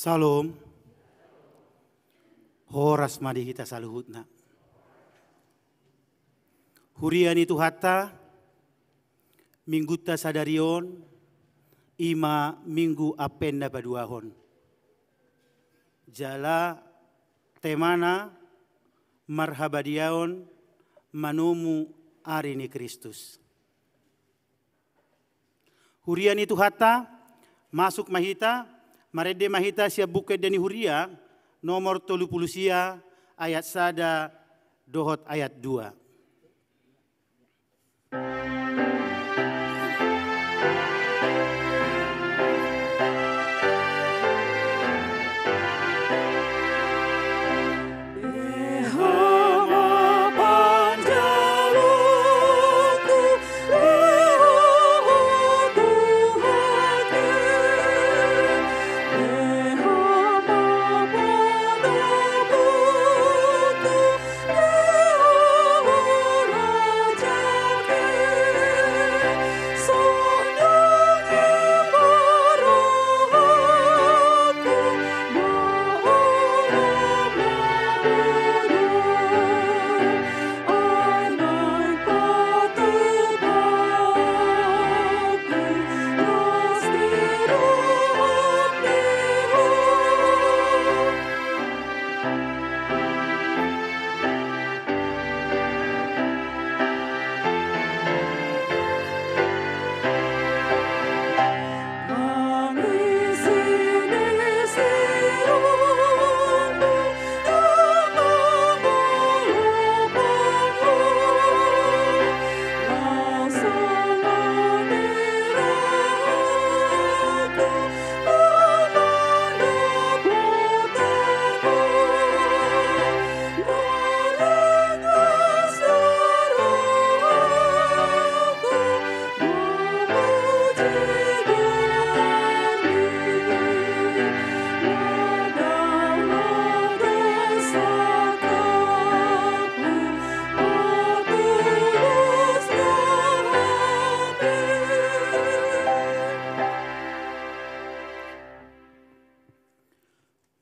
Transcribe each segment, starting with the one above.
Salom. Horas madi kita saluhutna. Huriani tu hatta mingguta sadarion ima minggu apenda paduahon. Jala temana marhabadiaon manumu arini Kristus. Huriani tu hatta masuk mahita marede mahita siap buka deni huria nomor 30 ayat sada dohot ayat 2. Oh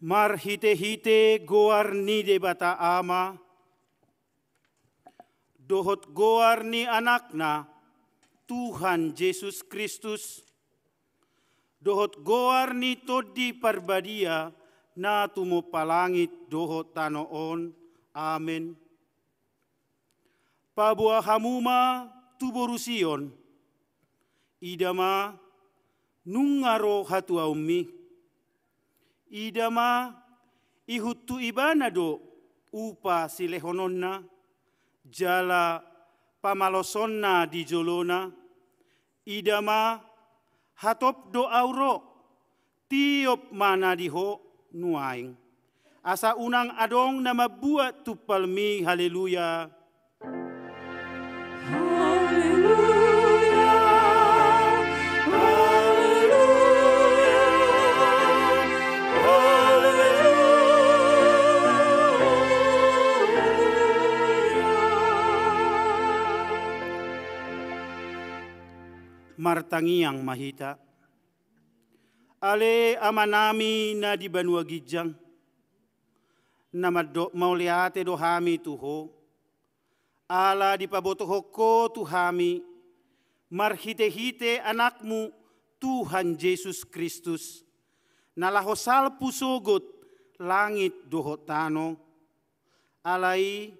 marhite-hite goar ni debata ama, dohot goar ni anakna, Tuhan Yesus Kristus, dohot goar ni todi parbadia, na tumo palangit dohot tanoon. Amen. Pabua hamuma tuborusion, idama nungaro hatua ummi, idama ihutu ibanado upa silehononna, jala pamalosonna di jolona, idama hatop do auro, tiop mana diho nuaing. Asa unang adong na mabuat tupalmi, haleluya. Haleluya, Martangiang mahita. Ale amanami na di Banua Gijang, na mauliate do hami tuho, ala di pabotoho ko tuhami, marhite-hite anakmu Tuhan Yesus Kristus, nalahosal pusogot langit dohot tano, alai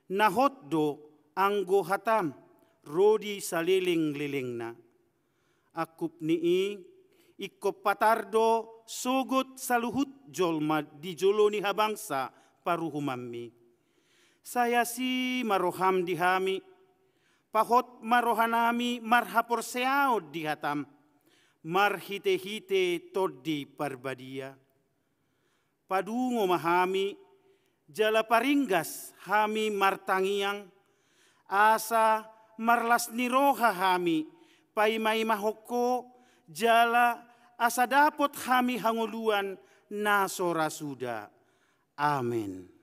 nahotdo anggo hatam, rodi saliling-liling na. Akup nii, ikop patardo sogot saluhut jolma di joloni habangsa paruhumami. Saya si maroham dihami, pahot marohanami marhapor seaod dihatam, marhite-hite todi parbadia. Padungo mahami, jala paringgas hami martangiang, asa marlas niroha hami, paimai mahoko, jala asa dapot hami hanguluan na sorasuda. Amen.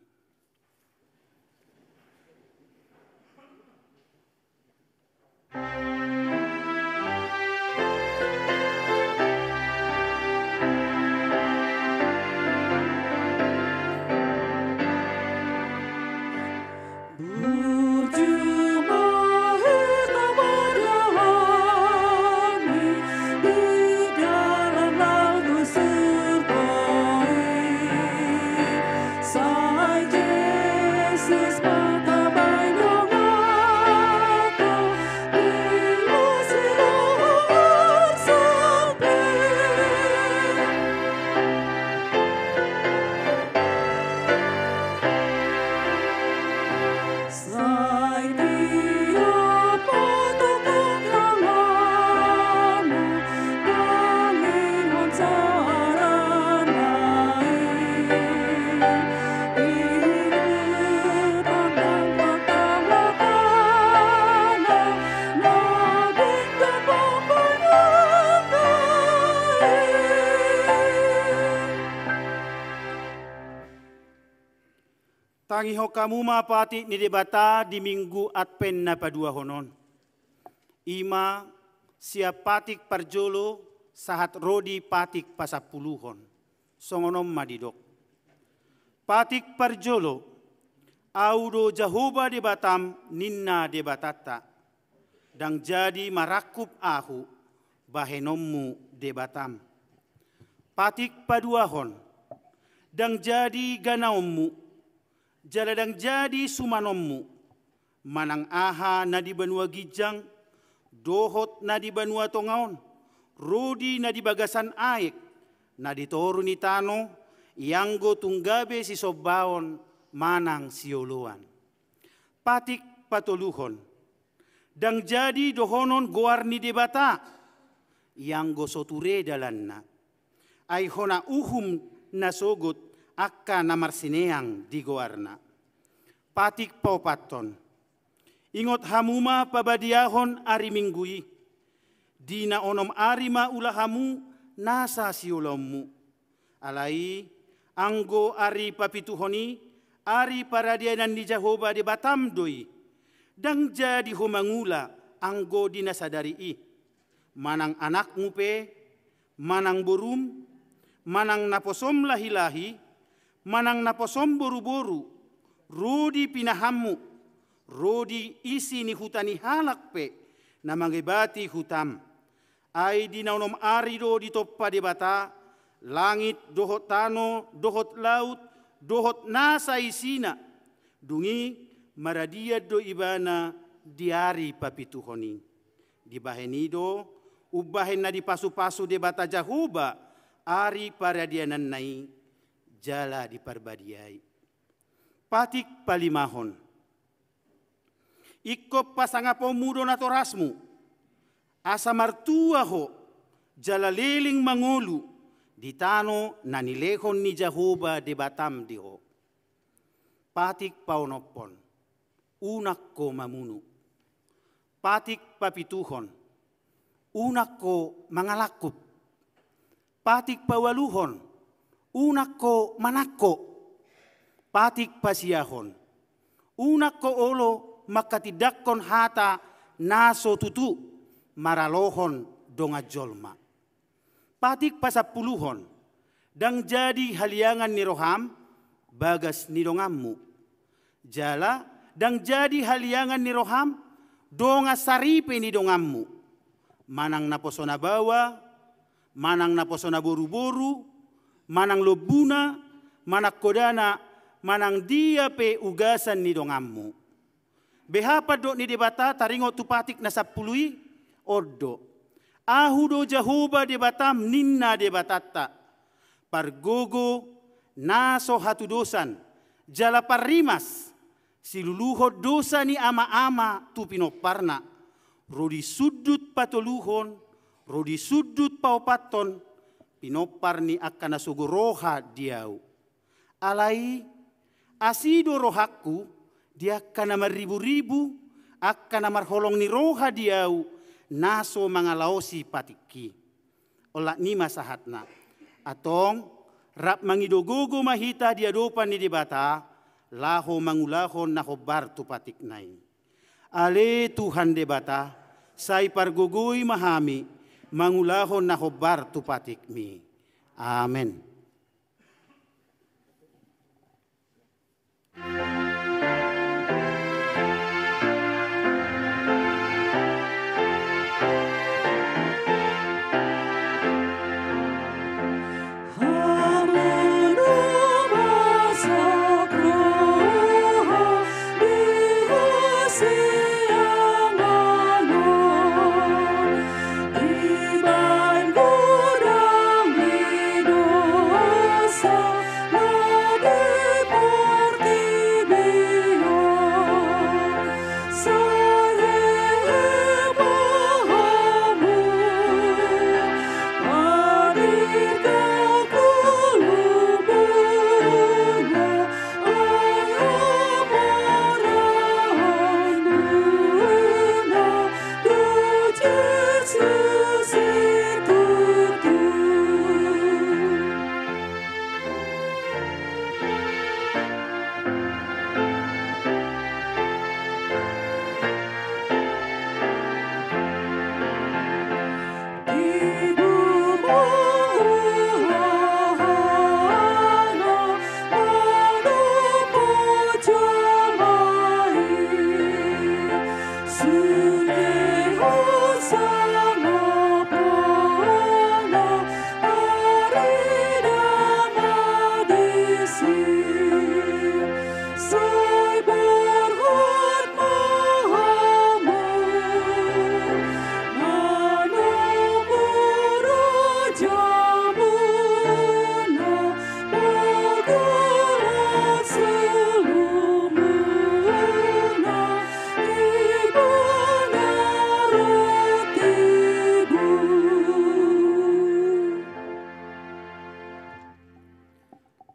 Tangiho kamu mapati ni debata di minggu Advent na padua honon. Ima siap patik parjolo sahat rodi patik pasapuluhon. Songonom madidok. Patik parjolo audo Jahoba debatam ninna debatata. Dang jadi marakup ahu bahenommu debatam. Patik paduahon dang jadi ganaommu. Jaladang jadi sumanommu, manang aha na di Banua Gijang, dohot na di Banua Tongaon, rodi na di Bagasan Aik, na di Toru ni Tano, ianggo tunggabe si Sobaon, manang sioluan. Patik patuluhon, dang jadi dohonon goar ni debata, ianggo soture dalanna, ay hona uhum na sogot, akka namarsineang di goarna. Patik paupaton. Ingot hamuma pabadiahon ari minggui. Dina onom arima ulahamu nasa siulommu. Alai anggo ari papituhoni ari paradianan di Jahoba di Batam doi. Dang jadi humangula anggo dinasadari i. Manang anak ngupe, manang burum, manang naposom lahi-lahi, manang naposom boru-boru, rodi pinahamu, rodi isi ni hutani halak pe, na mangebati hutam. Ai di naunom arido di toppa de bata, langit dohot tano, dohot laut, dohot nasa isina, dungi maradia do ibana diari papituhoni. Di bahenido, ubahen na di pasu-pasu de bata jahuba, ari paradianan nai, jala di parbadiai. Patik palimahon. Ikop pasangapo mudo na torasmu, asa martua ho, jala leling mangulu, di tano na nilehon ni Jahoba de batam diho. Patik paunopon, unak ko mamunu. Patik papituhon, unak ko mangalakup. Patik pawaluhon, unak ko manakko. Patik pasiyahon, unak ko olo makatidakkon hata naso tutu maralohon donga jolma. Patik pasapuluhon, dang jadi haliangan ni roham bagas ni dongammu. Jala dang jadi haliangan ni roham donga saripe ni dongammu. Manang naposona bawa, manang naposona boru-boru, manang lobuna, manak kodana, manang dia pe ugasan ni dongammu. Behapa do ni debata taringo tupatik na sapului, ordo. Ahudo Jahoba de batam ninna de batata. Pargogo naso hatu dosan, jala parimas, siluluho dosa ni ama-ama tu pinoparna. Rodi sudut patoluhon, rodi sudut paupaton, pinopar ni akan nasugoroha diau. Alai asido rohaku, dia akan namaribu-ribu, akan namarholong ni roha diau, naso mangalaosi patiki. Ola ni masahatna. Atong rap mangidogogo mahita diadopan ni debata, laho mangulahon na hobar tu patik nai. Ale Tuhan debata, say pargogoi mahami, mangulahon na hobar tu patik mi. Amen.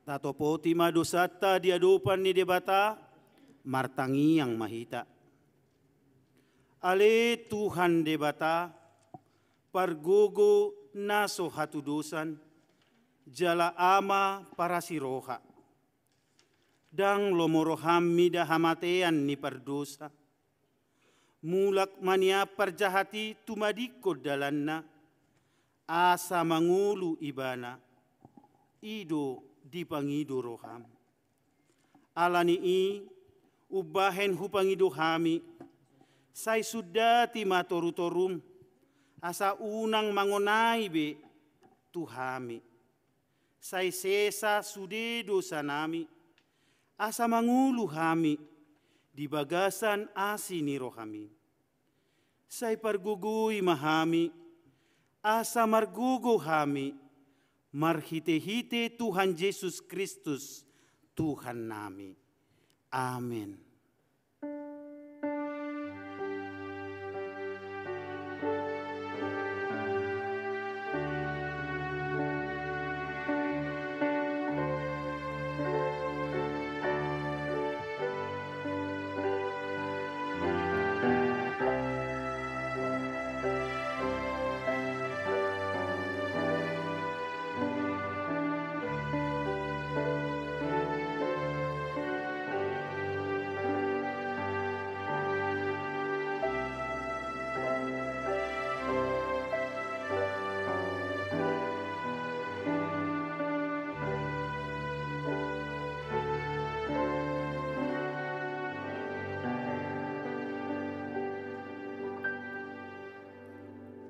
Tatopo tima dosata diadopan ni debata, martangi yang mahita. Ale Tuhan debata, pargogo naso hatu dosan, jala ama para siroha. Dang lomoroham mida hamatean ni pardosa. Mulak mania parjahati tumadiko dalanna, asa mangulu ibana, ido di pangido roham. Alani i ubahen hu pangido hami, say sudah ti matoru-torum, asa unang mangonai be tuhami. Say sesa sude dosa nami, asa mangulu hami, di bagasan asini rohami. Say pargugui mahami, asa margugo hami, marhite-hite Tuhan Yesus Kristus, Tuhan nami. Amin.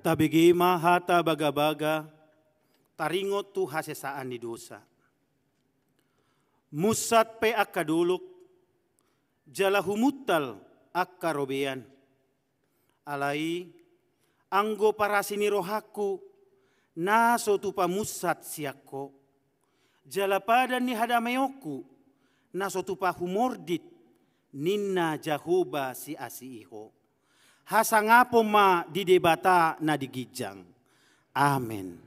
Tabigima hata baga-baga, taringot tu hasesaan ni dosa. Musat pe akaduluk, jala humutal akarobean. Alai, anggo parasini rohaku, naso tu pamusat siako. Jala padan ni hadameoku, naso tu pahumordit, ninna jahuba si asiiho. Hasangapo ma di debata na digijang. Amen.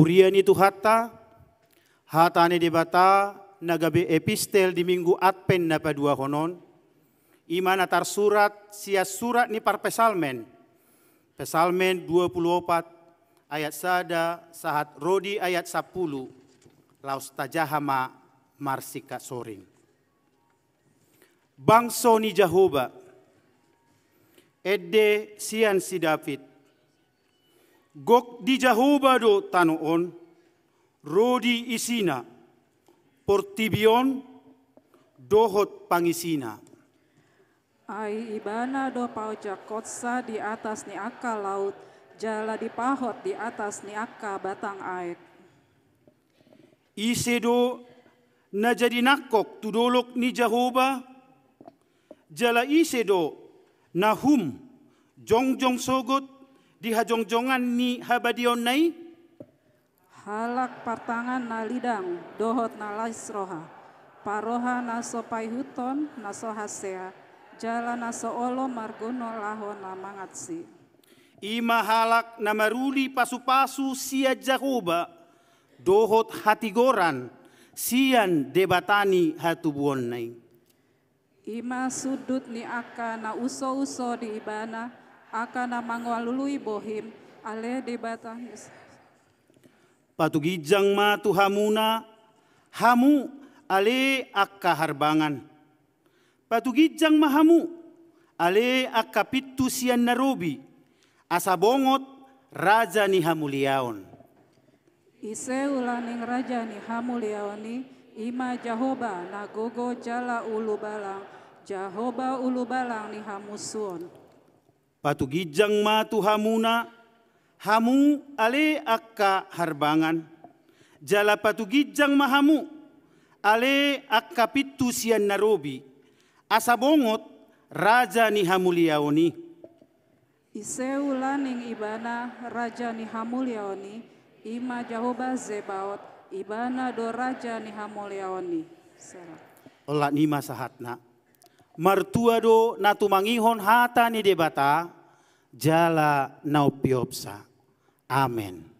Urian itu hatane debata nagabe epistel di minggu Advent na padua honon. Imana tar surat sia surat ni par pesalmen. Pesalmen 24 ayat sada sahat rodi ayat 10. Laus tajahama marsika soring. Bangso ni Jehovah. Edde sian si David. Gok di Jehovah do tanoon, rodi isina, portibion, dohot pangisina. Ai ibana do pauja kotsa di atas ni aka laut, jala di pahot di atas ni aka batang aek. Isedo na jadi nakok tudolok ni Jehovah, jala isedo na jongjong sogot, di hajongjongan ni habadion nai halak partangan na lidang dohot na laisroha paroha na sopai huton na sohasea jala na soolo margono laho na mangatsi ima halak na maruli pasu-pasu sia Jehovah dohot hatigoran sian debatani hatubuon nai ima sudut ni aka na uso-uso di ibana aka na mangwalului bohim ale debatah patugijang ma tuhamuna hamu ale akka harbangan patugijang mahamu ale akka pittu sian narobi asabongot raja ni hamuliaon ise ulaning raja ni hamuliaoni ima Jehovah na gogo jala ulu balang Jehovah ulu balang ni hamusuon patugijang ma tuhamuna hamu ale akka harbangan jala patugijang mahamu ale akka pittu sian narobi asabongot raja ni hamuliaoni ise ulaning ibana raja ni hamuliaoni ima Jehovah Zebaot ibana do raja ni hamuliaoni ola nima sahatna martua do natumangihon hata ni debata jala naupiopsa. Amen.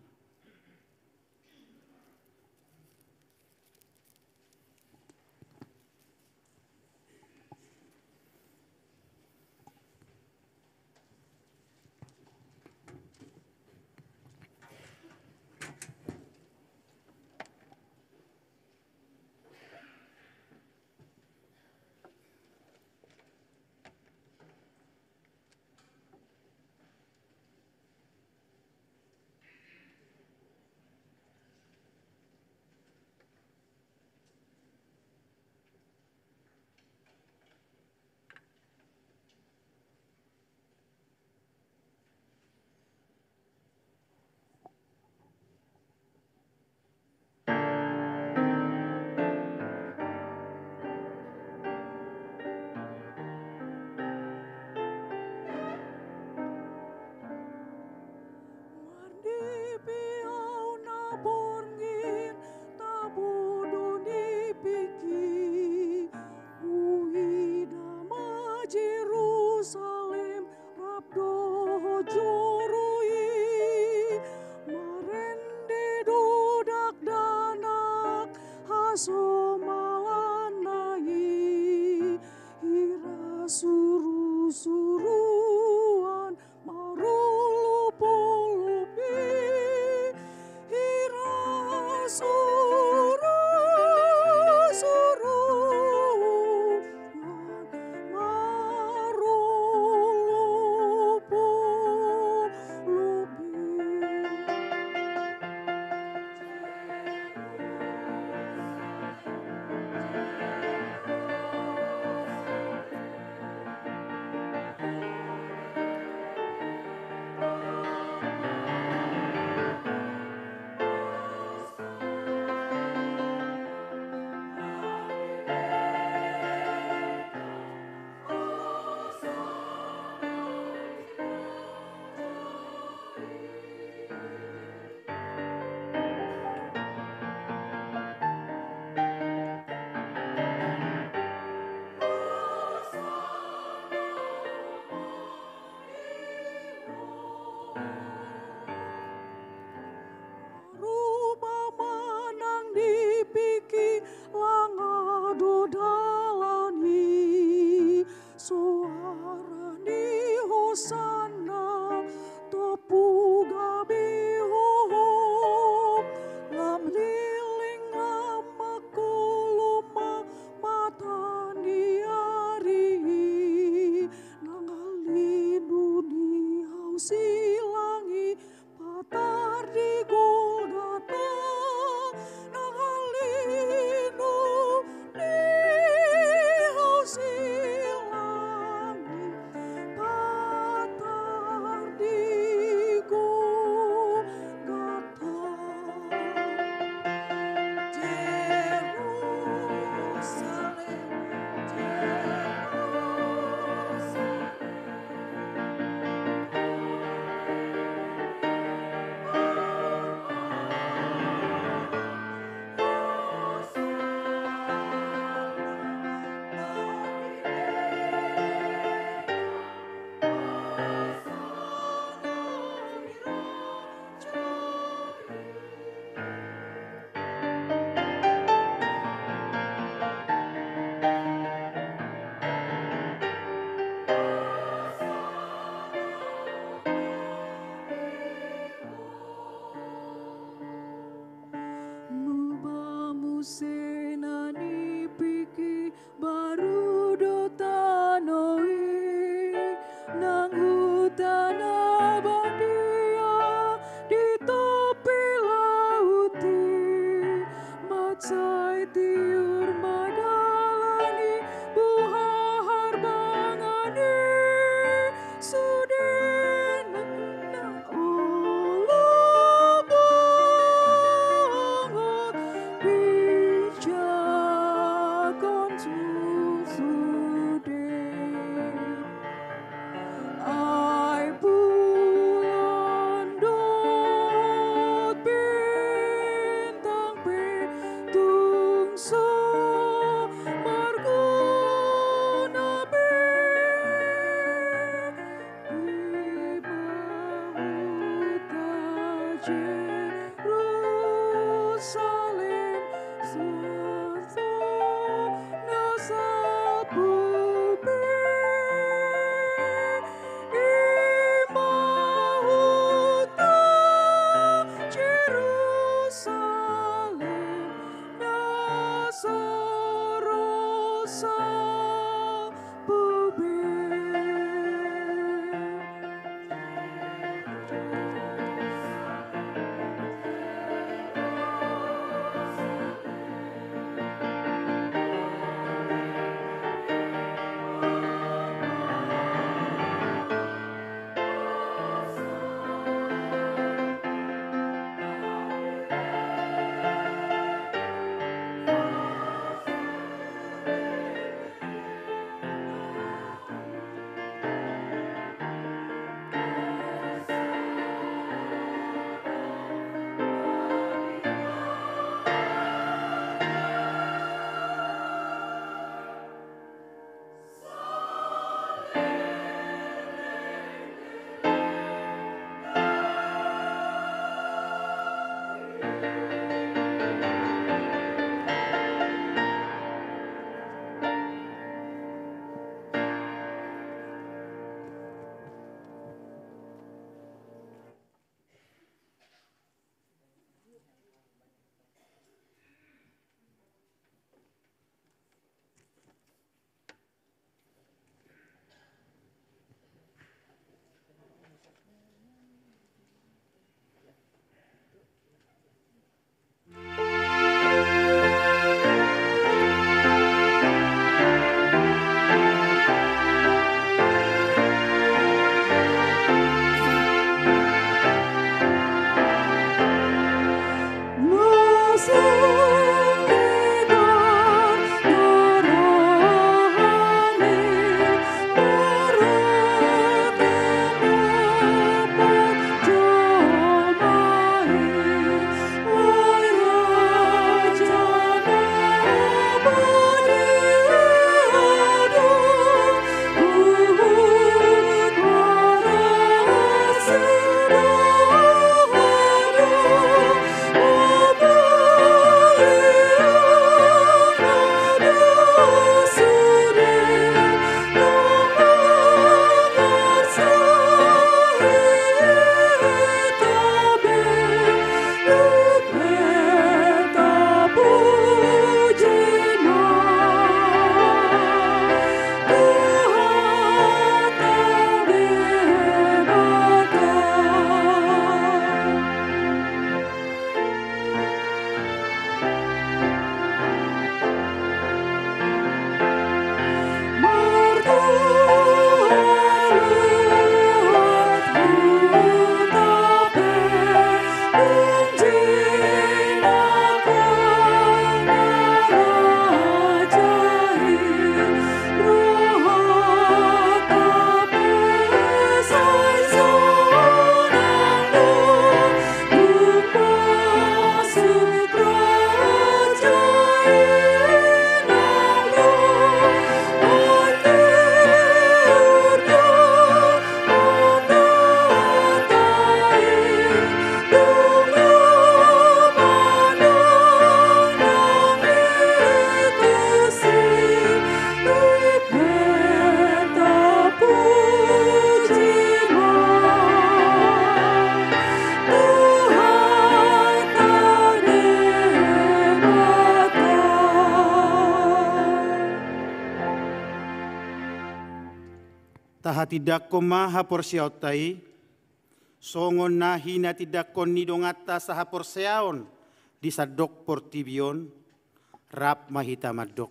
Taha tidak ko maha porsiautai, songon nahi na tidak ko nidongata saha porseaon di sadok portibion, rap mahita madok.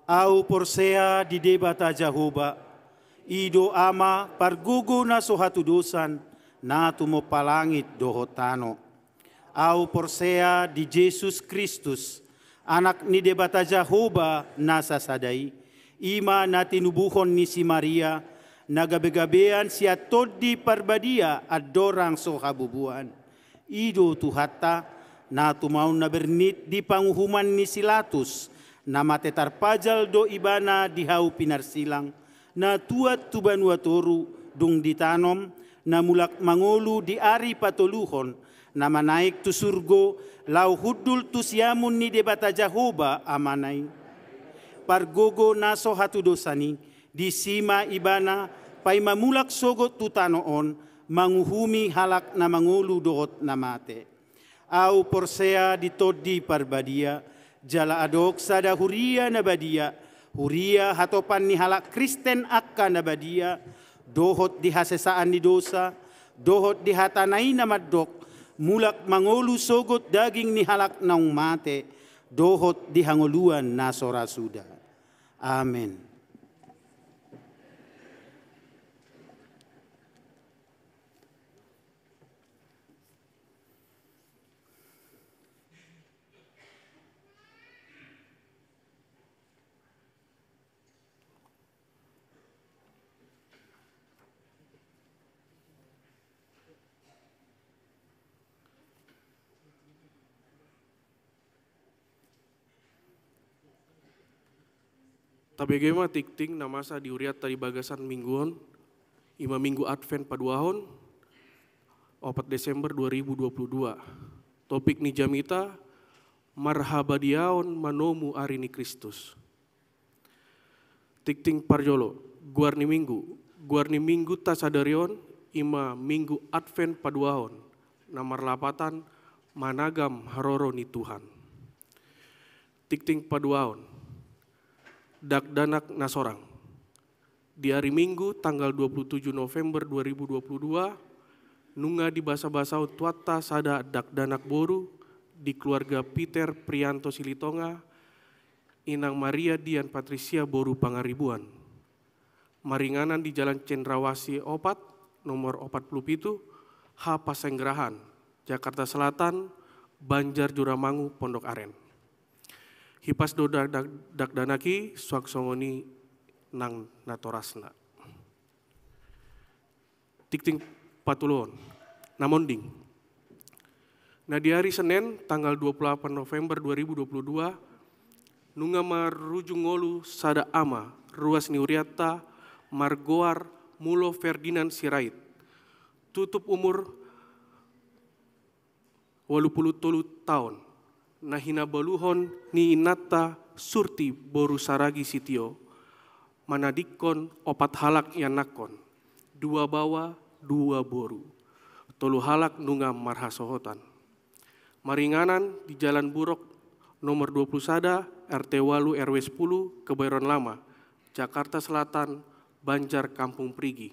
Au porsea di debata Jahoba, ido ama pargugo na sohatu dosan, na tumo palangit dohotano. Au porsea di Jesus Kristus, anak ni debata Jahoba nasa sadai, ima na tinubuhon ni si Maria, nagabegabean siya todi parbadia adorang sohabubuan. Ido tuhata na tumaun na bernit di panguhuman ni Silatus, na matetar pajal do ibana di hau pinarsilang, na tuat tubanua toru dung ditanom, na mulak mangolu di ari patoluhon, na manaik tu surgo, lau hudul tu siamun ni debata Jahoba amanay. Pargogo naso hatu dosani, di sima ibana, pay mamulak sogot tutanoon, manguhumi halak na mangulu dohot na mate. Au porsea di todi parbadia, jala adok sada huria na badia, huria hatopan ni halak Kristen akka na badia, dohot di hasesaan ni dosa, dohot di hatanay na madok, mulak mangulu sogot daging ni halak naung mate, dohot di hanguluan na sorasuda. Amin. Tabegema tikting namasa diuriat tadi bagasan mingguan, ima minggu Advent paduahon, 4 Desember 2022. Topik ni jamita, marhabadiaon manomu arini Kristus. Tikting parjolo, guarni minggu tasadarion, ima minggu Advent paduahon, namar lapatan managam haroro ni Tuhan. Tikting paduahon, dakdanak nasorang. Di hari Minggu tanggal 27 November 2022, nunga di basa-basa tuata sada dakdanak boru di keluarga Peter Prianto Silitonga, Inang Maria Dian Patricia Boru Pangaribuan. Maringanan di Jalan Cendrawasih 4, nomor 47, H. Pasenggrahan, Jakarta Selatan, Banjar Juramangu Pondok Aren. Hipas do dakdanaki swaksongoni nang natorasna. Tikting patulon, namonding. Nah di hari Senin tanggal 28 November 2022, nunga marujung ngolu sada ama ruas niuriata Margoar Mulo Ferdinand Sirait. Tutup umur 83 tahun. Nahina baluhon ni inata surti boru saragi sitio. Manadikon opat halak yanakon. 2 bawa 2 boru. Tolu halak nunga marhasohotan. Maringanan di Jalan Burok nomor 21 RT Walu RW 10 Kebayoran Lama, Jakarta Selatan, Banjar Kampung Prigi.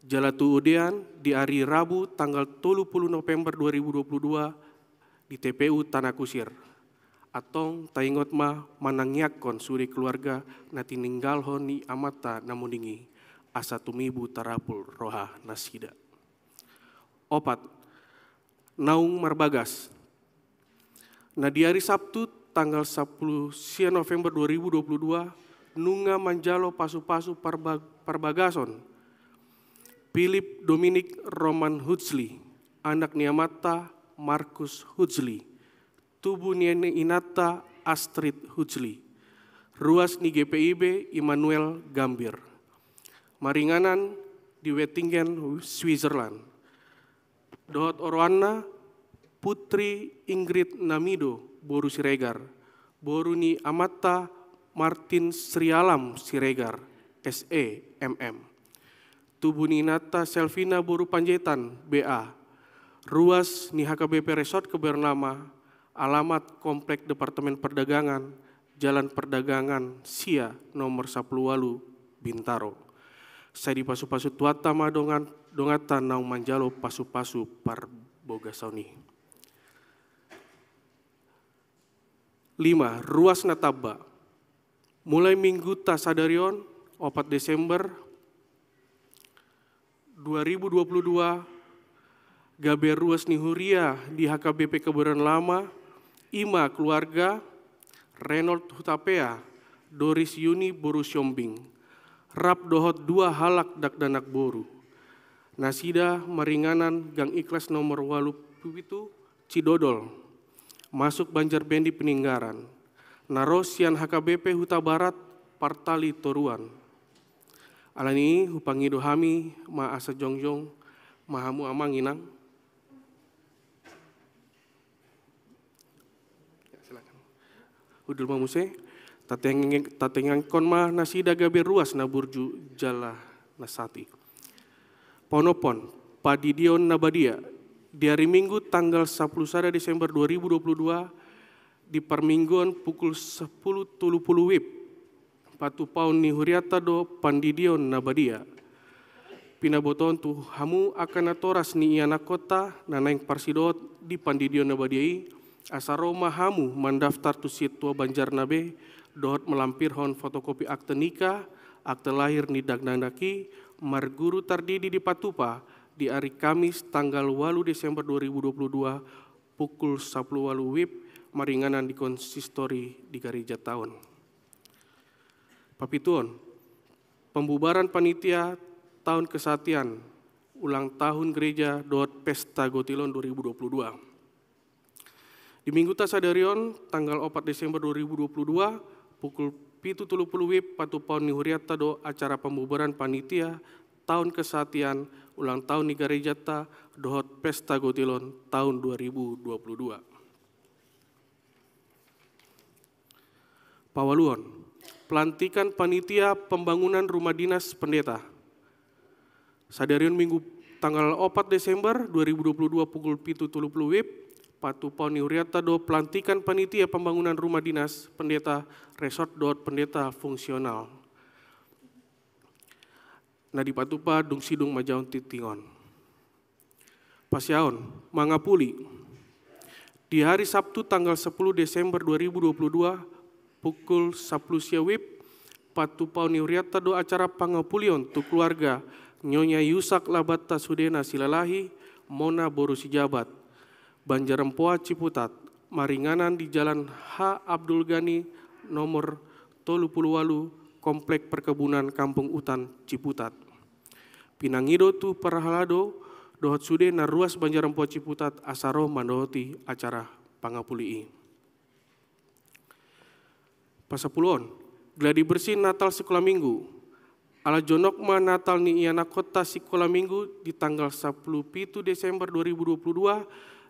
Jalatu Udean di hari Rabu tanggal 30 November 2022 di TPU Tanah Kusir. Atong taingot ma manangyakon suri keluarga nati ninggalhon ni amata namundingi asa tumibu tarapul roha nasida. Opat, Naung Marbagas. Nah di hari Sabtu tanggal 10 November 2022 nunga manjalo pasu-pasu parbagason. Philip Dominic Roman Huxley, anak niamata Markus Huxley. Tubuh niene inata Astrid Huxley. Ruas ni GPIB Immanuel Gambir. Maringanan di Wettingen, Switzerland. Dohot Oroana Putri Ingrid Namido Boru Siregar. Boru ni amata Martin Srialam Siregar, SE MM. Tubuh ni nata Selvina Boru Panjaitan, BA. Ruas ni HKBP Resort Kebayoran Lama. Alamat Komplek Departemen Perdagangan, Jalan Perdagangan Sia nomor 10 Walu, Bintaro. Saya di pasu-pasu tuata dongatan naung manjalo pasu-pasu par boga sauni. 5. Ruas Nataba. Mulai minggu tasadarion 4 Desember 2022 gabe ruas nihuria di HKBP Kebayoran Lama, Ima keluarga, Reynold Hutapea, Doris Yuni Boru Siombing. Rap dohot 2 halak dakdanak boru. Nasida maringanan Gang Ikhlas nomor 87 Cidodol. Masuk Banjarbendi Peninggaran. Narosian HKBP Huta Barat Partali Toruan. Alani hupangido hami ma asa jongjong mahamu amanginang. Ya, silakan. Udul mamuse. Tatengang konma nasida gabe ruas na burju jala nasati. Ponopon, Padidion Nabadia, di hari Minggu tanggal 10 Desember 2022 di permingguan pukul 10.30 WIB. Patu paun ni huriata do Pandidion Nabadia. Pinaboton tu hamu akan atoras ni iana kota nanaing parsidot di Pandidion Nabadiai. Asaroma hamu mendaftar tu situa Banjarnabe. Dohot melampir hon fotokopi akte nikah, akte lahir ni Dagnandaki, marguru tardidi di Patupa di hari Kamis tanggal 8 Desember 2022 pukul 10 Walu WIB maringanan di konsistori di Garija Tahun. Papituon, pembubaran panitia tahun kesatian ulang tahun gereja dohot pesta Gotilon 2022. Di Minggu tasadarion tanggal 4 Desember 2022 pukul 7.30 WIB Patupaun nihuriata do acara pembubaran panitia tahun kesatian ulang tahun ni Garejata dohot pesta Gotilon tahun 2022. Pawaluon, pelantikan panitia pembangunan rumah dinas pendeta. Sadarion Minggu tanggal 4 Desember 2022 pukul 7.30 WIB Patupaun niuriata do pelantikan panitia pembangunan rumah dinas pendeta resort dot pendeta fungsional. Nah di Patupa dung sidung majaon titingon. Pasyaon, Mangapuli. Di hari Sabtu tanggal 10 Desember 2022 pukul 10 WIB Patupaun niuriata do acara pangapulion tu keluarga Nyonya Yusak Labata Sudena Silalahi Mona Boru Sijabat. Banjarempoa Ciputat, Maringanan di Jalan H. Abdul Ghani nomor 38, Komplek Perkebunan Kampung Utan Ciputat. Pinangido tu Parahalado, dohot sude na ruas Banjarempoa Ciputat asaro mandohoti acara pangapulii. Pasapuluon, gladi bersih Natal sekolah minggu. Ala jonokma Natal ni iana kota sekolah minggu di tanggal 10 Desember 2022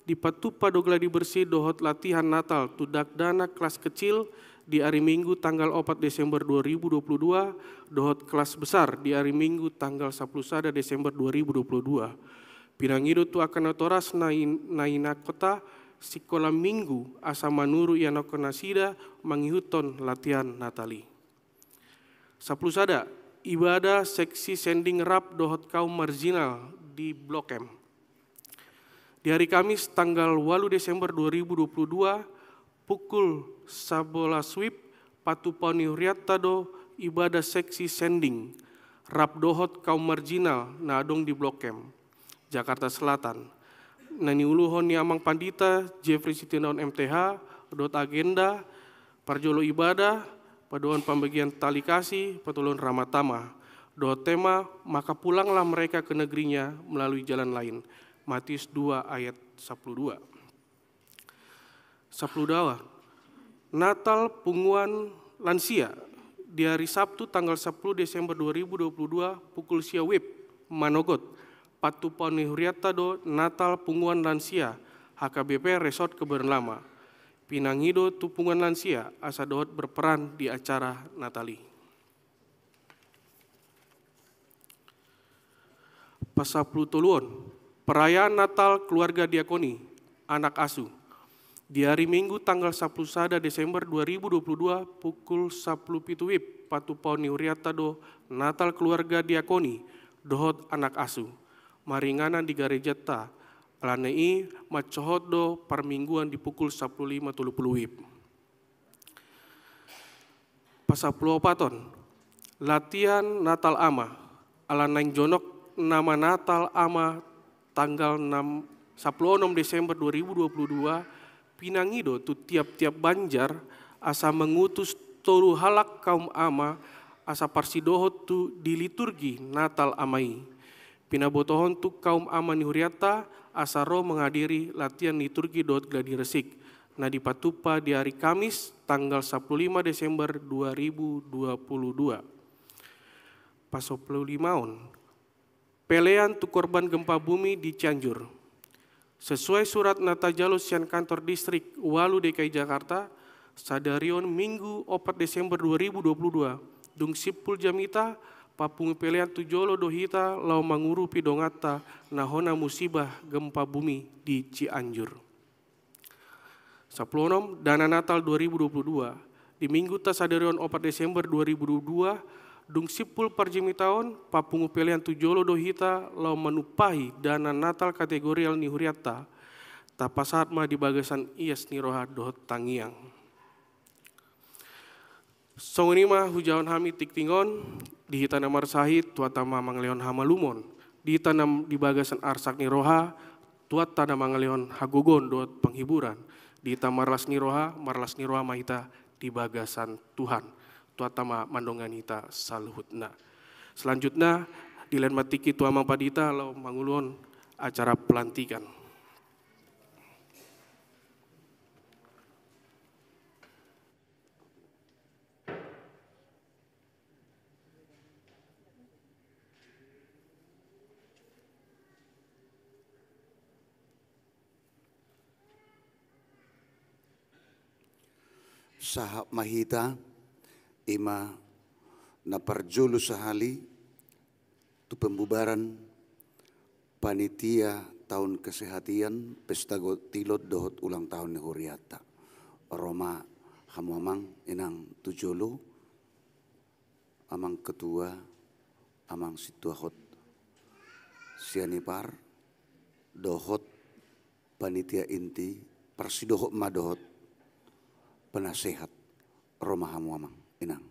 di Patupa do gladi bersih dohot latihan Natal tudak dana kelas kecil di hari Minggu tanggal 4 Desember 2022, dohot kelas besar di hari Minggu tanggal 10 Desember 2022. Pinangido tu akan otoras naina kota sekolah minggu asa manuru iana konasida mangihuton latihan Natali. 10 ibadah seksi sending rap dohot kaum marginal di Blok M. Di hari Kamis tanggal 8 Desember 2022 pukul 11 WIB Patupani Huriatado ibadah seksi sending rap dohot kaum marginal na adong di Blok M, Jakarta Selatan. Nani uluhon ni Amang Pandita Jeffrey Sitinaon MTH dot agenda parjolo ibadah paduan pembagian tali kasih patulun ramatama dohot tema maka pulanglah mereka ke negerinya melalui jalan lain. Matius 2 ayat 12. 10 Natal Punguan Lansia di hari Sabtu tanggal 10 Desember 2022 pukul sia WIB Manogot Patupani Huriatado Natal Punguan Lansia HKBP Resort Kebayoran Lama. Pinangido Tupungan Lansia asa dohot berperan di acara Natali. Pasapuluh perayaan Natal Keluarga Diakoni, Anak Asuh. Di hari Minggu tanggal 10 Desember 2022 pukul 10 WIB Patupani Huriatado Natal Keluarga Diakoni, dohot anak asuh. Maringanan di Garejata, alanei macohot do parmingguan di pukul 15.30 WIB. Pasapuluh paton, latihan Natal Ama, alanaing jonok nama Natal Ama tanggal 16 Desember 2022, pinangido tu tiap-tiap Banjar asa mengutus tolu halak kaum ama asa parsidohot tu di liturgi Natal Amai. Pinabotohon tu kaum ama ni Huriata asa roh menghadiri latihan liturgi dohot gladi resik. Na di Patupa di hari Kamis tanggal 15 Desember 2022. Pasoplulimaon. Pelean tu korban gempa bumi di Cianjur. Sesuai surat Natajalo Sian Kantor Distrik Walu DKI Jakarta, sadarion Minggu 4 Desember 2022, dung sipul jamita, papungi pelean tu jolo dohita lau mangurupi dongata nahona musibah gempa bumi di Cianjur. 10 Dana Natal 2022, di Minggu ta sadarion 4 Desember 2022, dung sipul parjimi tahun papungu pelian tujolo dohita lau menupahi dana Natal kategorial ni Huriata tapasat ma di bagasan ias ni roha dohot tangiang. Songonima hujawan hami tiktingon dihita namar sahid tuatama mangleon hamalumon dihita nam di bagasan arsak ni roha tuatana mangleon hagogon dohot penghiburan dihita marlas ni roha mahita di bagasan Tuhan. Tuatama mandongan ita saluhutna. Selanjutnya dilen matiki tua Amang Padita lau mangulun acara pelantikan. Sahab mahita ima na parjulu sahali tu pembubaran panitia tahun kesehatian pesta tilot dohot ulang tahun ni Huriata. Roma hamuamang inang tujolo amang ketua amang situahot sianipar dohot panitia inti parsidohot madohot penasehat Roma hamuamang inang.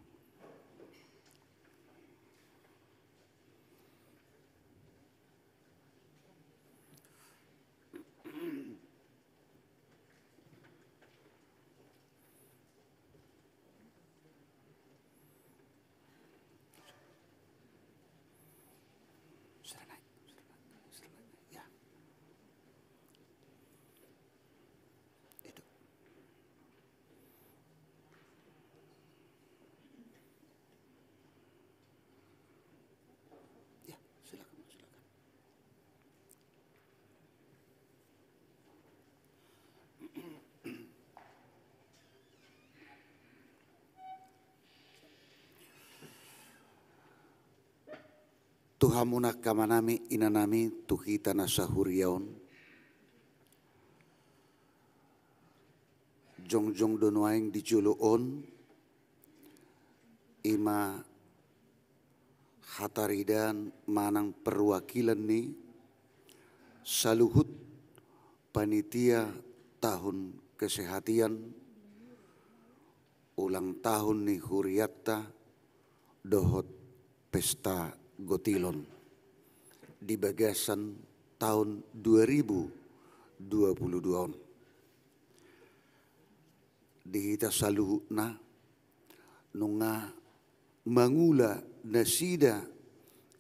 Tuhamuna kamanami inanami tuhita nasahuriaon. Jongjong donuaing dijuloon ima hataridan manang perwakilan ni saluhut panitia tahun kesehatan ulang tahun ni Huriatta dohot pesta Gotilon di bagasan tahun 2022. Dihita saluhutna nunga mangula nasida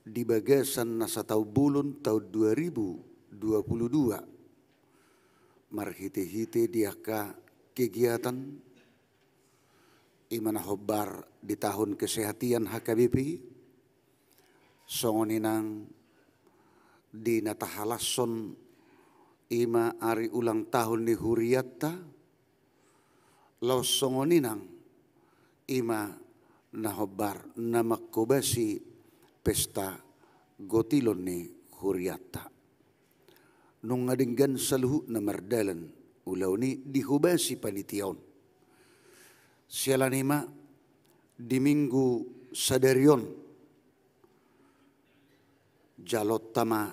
di bagasan nasa bulun tahun 2022 marhite-hite diaka kegiatan imana hobar di tahun kesehatan HKBP songoninang di natahalasson ima ari ulang tahun ni Huriatta laos songoninang ima nahobar namakobasi pesta Gotilon ni Huriatta. Nung ngadinggan saluhu na mardalan ulaw ni dihubasi panitiaon. Siala nima di minggu sadarion jalot tama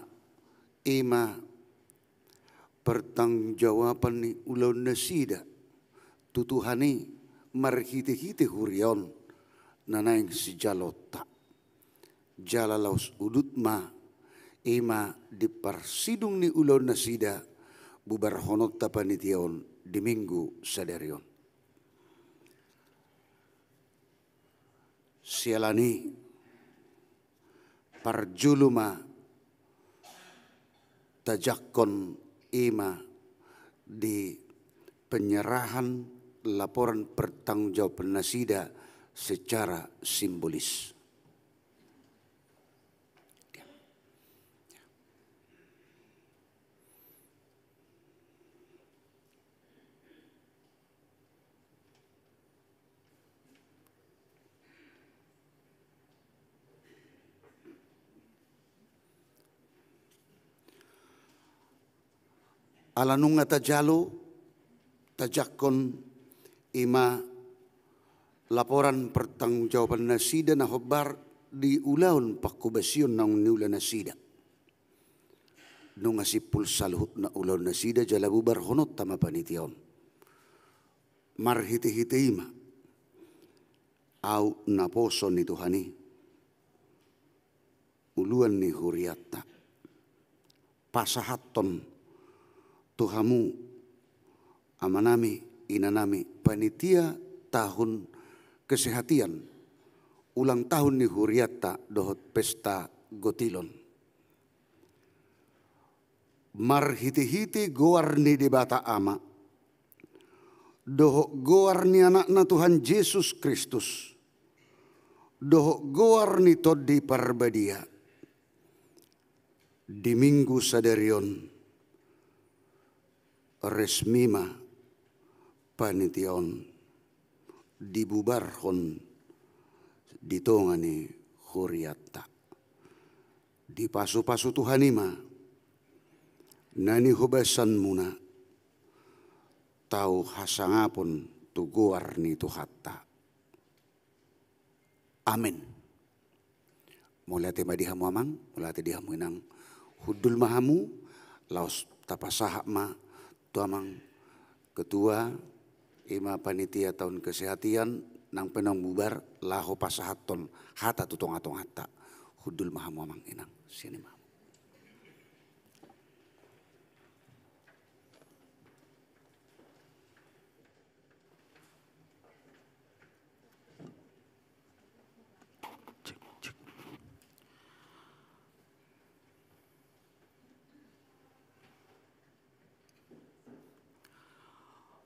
ima pertanggungjawaban ni ulaw nasida tutuhani marhite-hite hurion nanaing si jalota jalalaus udut ma ima di parsidung ni ulon nasida bubar honot tapanitiaon di minggu sadarion. Sialani parjuluma tajakon ima di penyerahan laporan pertanggungjawaban nasida secara simbolis. Alanunga tajalo tajakon ima laporan pertanggungjawaban nasida na hobar di ulaon pakubasion ng niula nasida. Nung asipul saluhut na ulaon nasida jala bubar honot tama panitiaon. Marhite-hite ima au naposo ni Tuhani uluan ni Huriatta pasahaton Tuhamu amanami inanami panitia tahun kesehatan ulang tahun ni Huriatta dohot pesta Gotilon. Marhiti-hiti goarni di bata ama dohok goarni anakna Tuhan Yesus Kristus dohok goarni toddi parbadia di minggu sadarion resmima panitiaon dibubarhon ditongani Huriatta di pasu-pasu Tuhanima nani hubasan muna tau hasangapon tuguar ni Tuhatta. Amin. Mulate madihamu amang, mulate dihamu inang hudul mahamu laos tapasahak ma tuamang ketua ima panitia tahun kesehatan nang penang bubar laho pasahaton hata tutong atong hata hudul mahamu amang inang sini mahamu.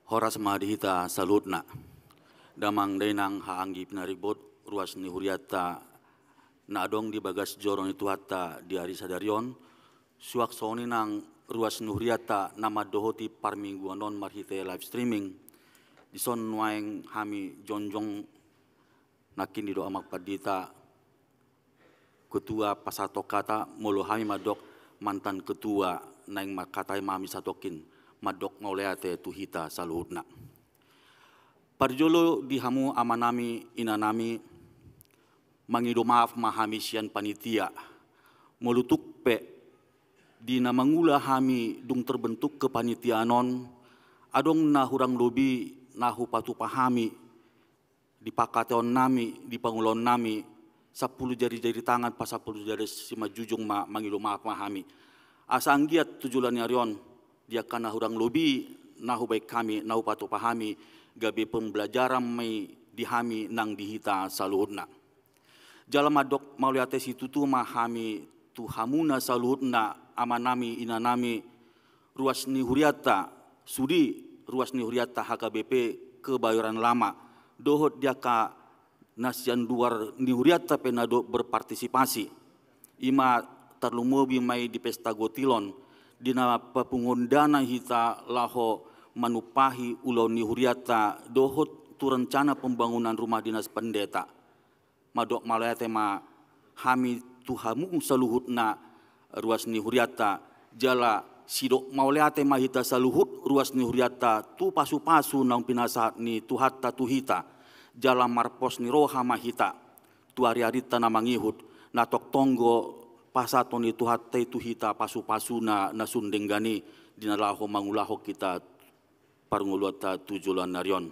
Horas madihita salutna damang dainang haanggi pinaribot ruas ni Huriatta na adong di bagas joron itu hatta di hari sadarion suak soni nang ruas ni Huriatta nama dohoti parmingguan non marhite live streaming di son waeng hami jonjong nakin di doa makpadita ketua pasato kata molohami madok mantan ketua naing makatai mami satokin madok mauleate tuhita saluhutna. Parjolo dihamu amanami inanami mangido maaf mahami sian panitia molutuk pe dina mangula hami dung terbentuk ke panitianon adong na hurang lobi nahu patu pahami di pakateon nami di pangulon nami 10 jari-jari tangan pas 10 jari sima jujung mangido maaf mahami asa anggiat tujulan nyarion dia kana hurang lobi nahu baik kami nahu patu pahami gabe pembelajaran mai dihami nang dihita saluhutna. Jala madok mauliate situ tu mahami tu hamuna saluhutna amanami inanami ruas ni huriata sudi ruas ni huriata HKBP Kebayoran Lama dohot dia ka nasian duar ni huriata penado berpartisipasi ima terlumobi mai di pesta gotilon dina papungondana hita laho manupahi ulau ni huriata dohot tu rencana pembangunan rumah dinas pendeta madok malayate ma hami tuhamu saluhutna ruas ni huriata jala sidok mauleate ma hita saluhut ruas ni huriata tu pasu-pasu nang pinasa ni tuhatta tuhita jala marpos ni roha mahita tu ari-arita na mangihut natok tonggo pasaton ni tuhatta tuhita pasu-pasu na sundenggani dinalaho mangulaho kita parnguluata tujulan narion.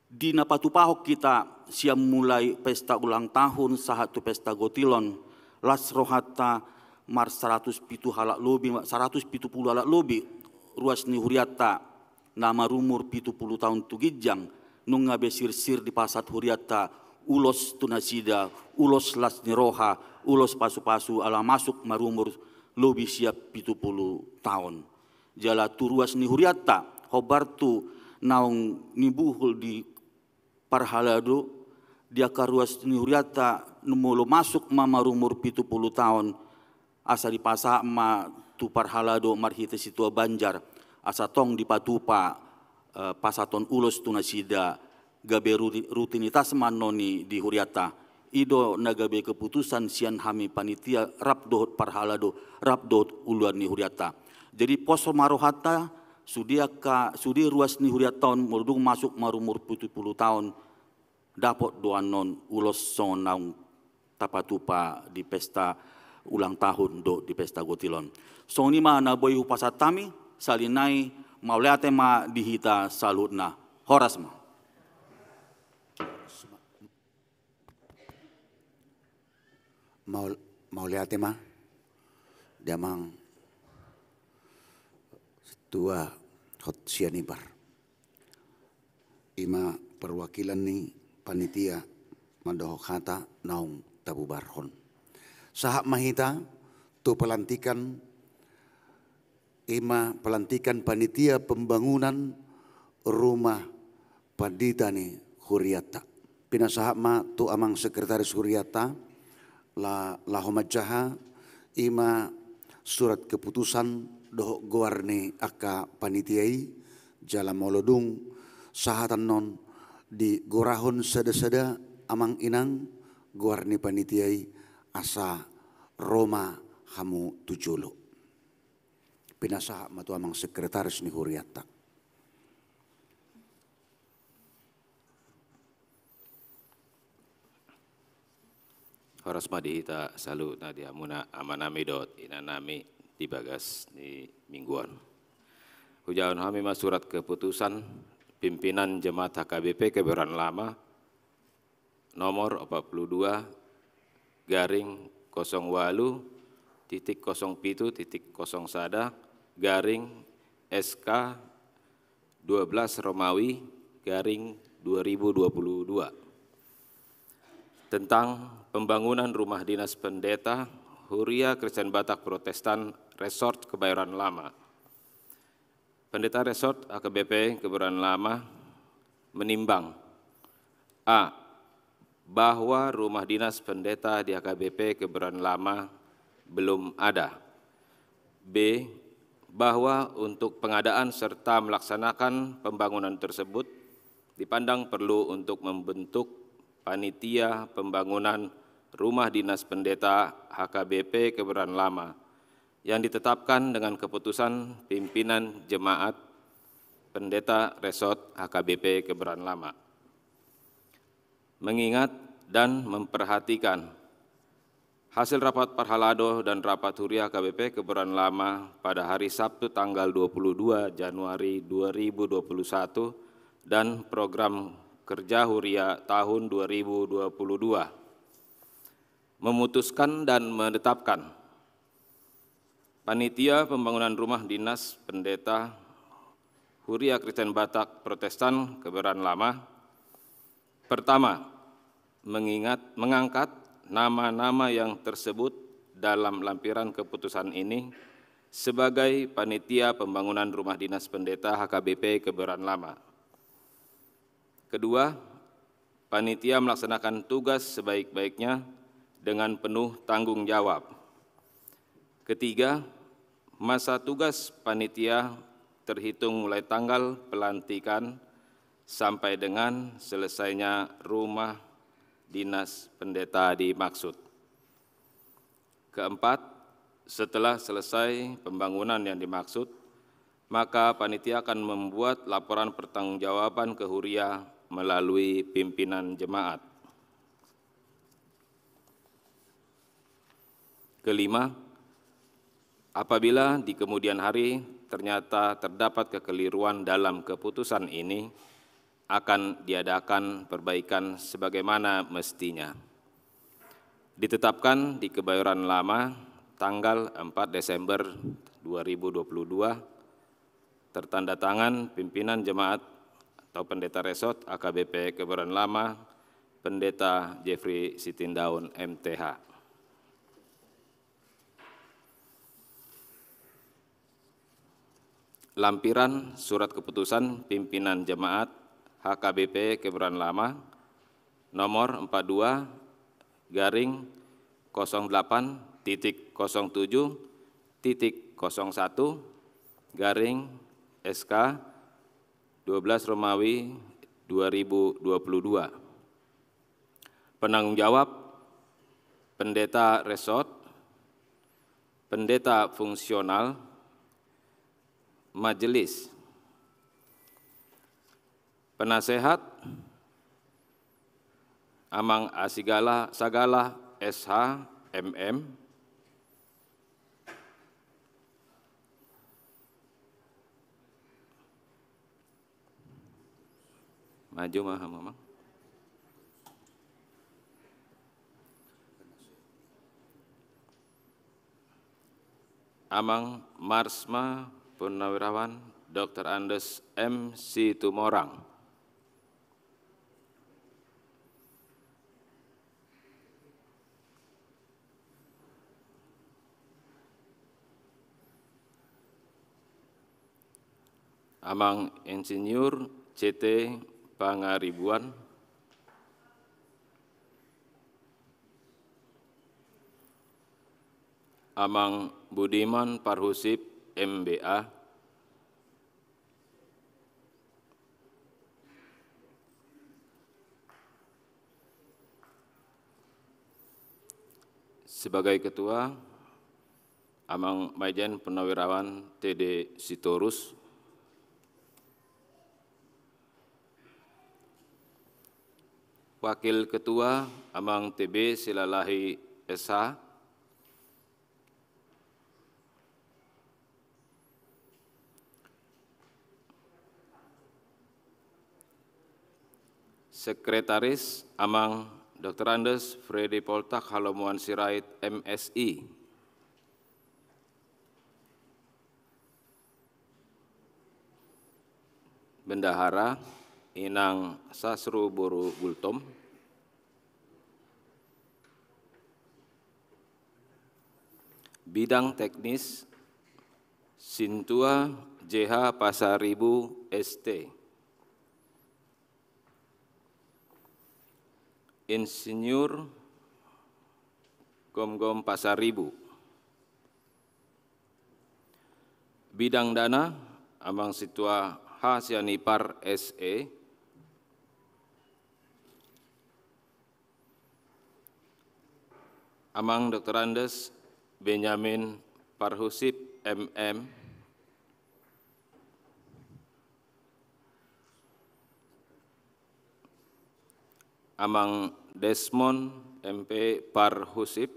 Di napatupahok kita siam mulai pesta ulang tahun sahatu pesta gotilon las rohata mar 170 halak lobi ruas ni huriata nama rumur 70 tahun tugijang nung ngabe sir-sir di pasat huriata ulos tunasida ulos las ni roha ulos pasu-pasu ala masuk marumur lobi siap 70 tahun jala turuas ni huriata hobartu naung nibuhul di parhalado dia karuas ni huriata numolo masuk mama rumur 70 tahun asa di pasa ma tu parhalado marhite situa Banjar asa tong di patupa pasaton ulos tunasida gabe rutinitas manoni di huriata ido nagabe keputusan sian hami panitia rabdot parhalado rabdot uluan ni huriata jadi poso marohata sudi ruas ni huriaton murdung masuk marumur 70 tahun dapat doanon ulos sonang tapatupa di pesta ulang tahun do di pesta gotilon. Soni ma na boy upasatami salinai mauleate ma dihita salutna horas ma. Mauleate ma diamang tua hot sianibar ima perwakilan ni panitia madohok hata naung tabubarhon sahak mahita tu pelantikan ima pelantikan panitia pembangunan rumah pandita ni huriata pina sahak ma tu amang sekretaris huriata la homajaha ima surat keputusan dohok goarne aka panitiai jala molodung sahatan non di gorahon sada-sada amang inang goarne panitiai asa Roma hamu tujolo pinasa matu amang sekretaris ni huriata horas madihita salut nadia muna amanami dot inanami dibagas di mingguan. Hujan kami surat keputusan pimpinan Jemaat HKBP Kebayoran Lama nomor 42 garing 08.07.01 garing SK 12 Romawi garing 2022 tentang pembangunan rumah dinas pendeta Huria Kristen Batak Protestan Resort Kebayoran Lama. Pendeta Resort HKBP Kebayoran Lama menimbang A. Bahwa rumah dinas pendeta di HKBP Kebayoran Lama belum ada. B. Bahwa untuk pengadaan serta melaksanakan pembangunan tersebut dipandang perlu untuk membentuk panitia pembangunan Rumah Dinas Pendeta HKBP Kebayoran Lama yang ditetapkan dengan keputusan pimpinan Jemaat Pendeta Resort HKBP Kebayoran Lama. Mengingat dan memperhatikan hasil rapat Parhalado dan rapat Huria KBP Kebayoran Lama pada hari Sabtu tanggal 22 Januari 2021 dan program kerja Huria tahun 2022, memutuskan dan menetapkan Panitia Pembangunan Rumah Dinas Pendeta Huria Kristen Batak Protestan Kebayoran Lama. Pertama, mengangkat nama-nama yang tersebut dalam lampiran keputusan ini sebagai Panitia Pembangunan Rumah Dinas Pendeta HKBP Kebayoran Lama. Kedua, panitia melaksanakan tugas sebaik-baiknya dengan penuh tanggung jawab. Ketiga, masa tugas panitia terhitung mulai tanggal pelantikan sampai dengan selesainya rumah dinas pendeta dimaksud. Keempat, setelah selesai pembangunan yang dimaksud, maka panitia akan membuat laporan pertanggungjawaban ke Huria melalui pimpinan jemaat. Kelima, apabila di kemudian hari ternyata terdapat kekeliruan dalam keputusan ini, akan diadakan perbaikan sebagaimana mestinya. Ditetapkan di Kebayoran Lama tanggal 4 Desember 2022, tertanda tangan pimpinan jemaat atau pendeta resort AKBP Kebayoran Lama, Pendeta Jeffrey Sitindaun MTH. Lampiran surat keputusan pimpinan jemaat HKBP Kebayoran Lama nomor 42-08.01/SK 12 Romawi 2022. Penanggung jawab pendeta resort, pendeta fungsional, majelis, penasehat Amang Asigala Sagala SH MM, maju Mamang. Amang Marsma Purnawirawan Dr. Andes M. Situmorang. Amang Insinyur CT Pangaribuan. Amang Budiman Parhusip MBA. Sebagai Ketua, Amang Majen Purnawirawan TD Sitorus. Wakil Ketua, Amang TB Silalahi SH. Sekretaris, Amang Dr. Andes Freddy Poltak Halomuan Sirait MSI. Bendahara, Inang Sasru Boru Gultom. Bidang teknis, Sintua JH Pasaribu ST. Insinyur Gom-Gom Pasaribu. Bidang dana, Amang Situa H. Sianipar SE. Amang Dr. Andes Benyamin Parhusip MM, Amang Desmond MP Parhusip,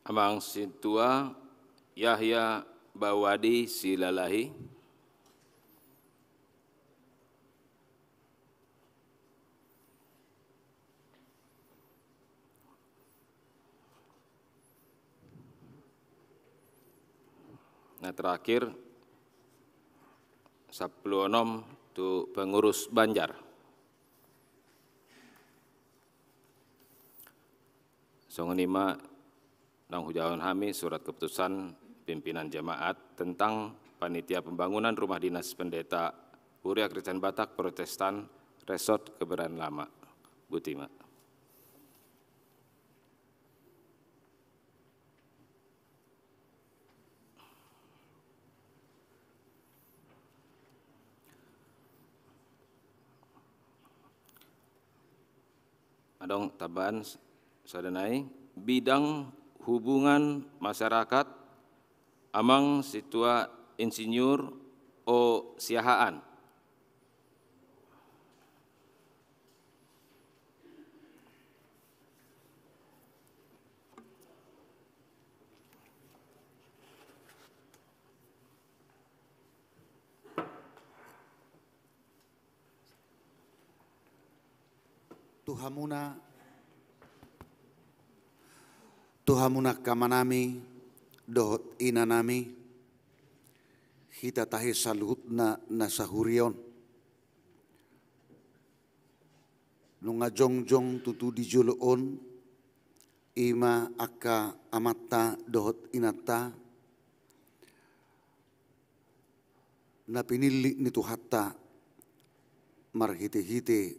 Amang Sintua Yahya Bawadi Silalahi, nah terakhir 16 tu pengurus Banjar. Songonima nang hujawan hami surat keputusan pimpinan jemaat tentang panitia pembangunan rumah dinas pendeta Huria Kristen Batak Protestan Resort Kebayoran Lama. Butima. Adong taban sadanai bidang hubungan masyarakat amang situa insinyur O Siahaan. Tuhamuna kamanami dohot inanami hita tahe saluhutna nasahurion nunga jongjong tutu dijuluon ima akka amatta dohot inata napinili nitu hatta marhite-hite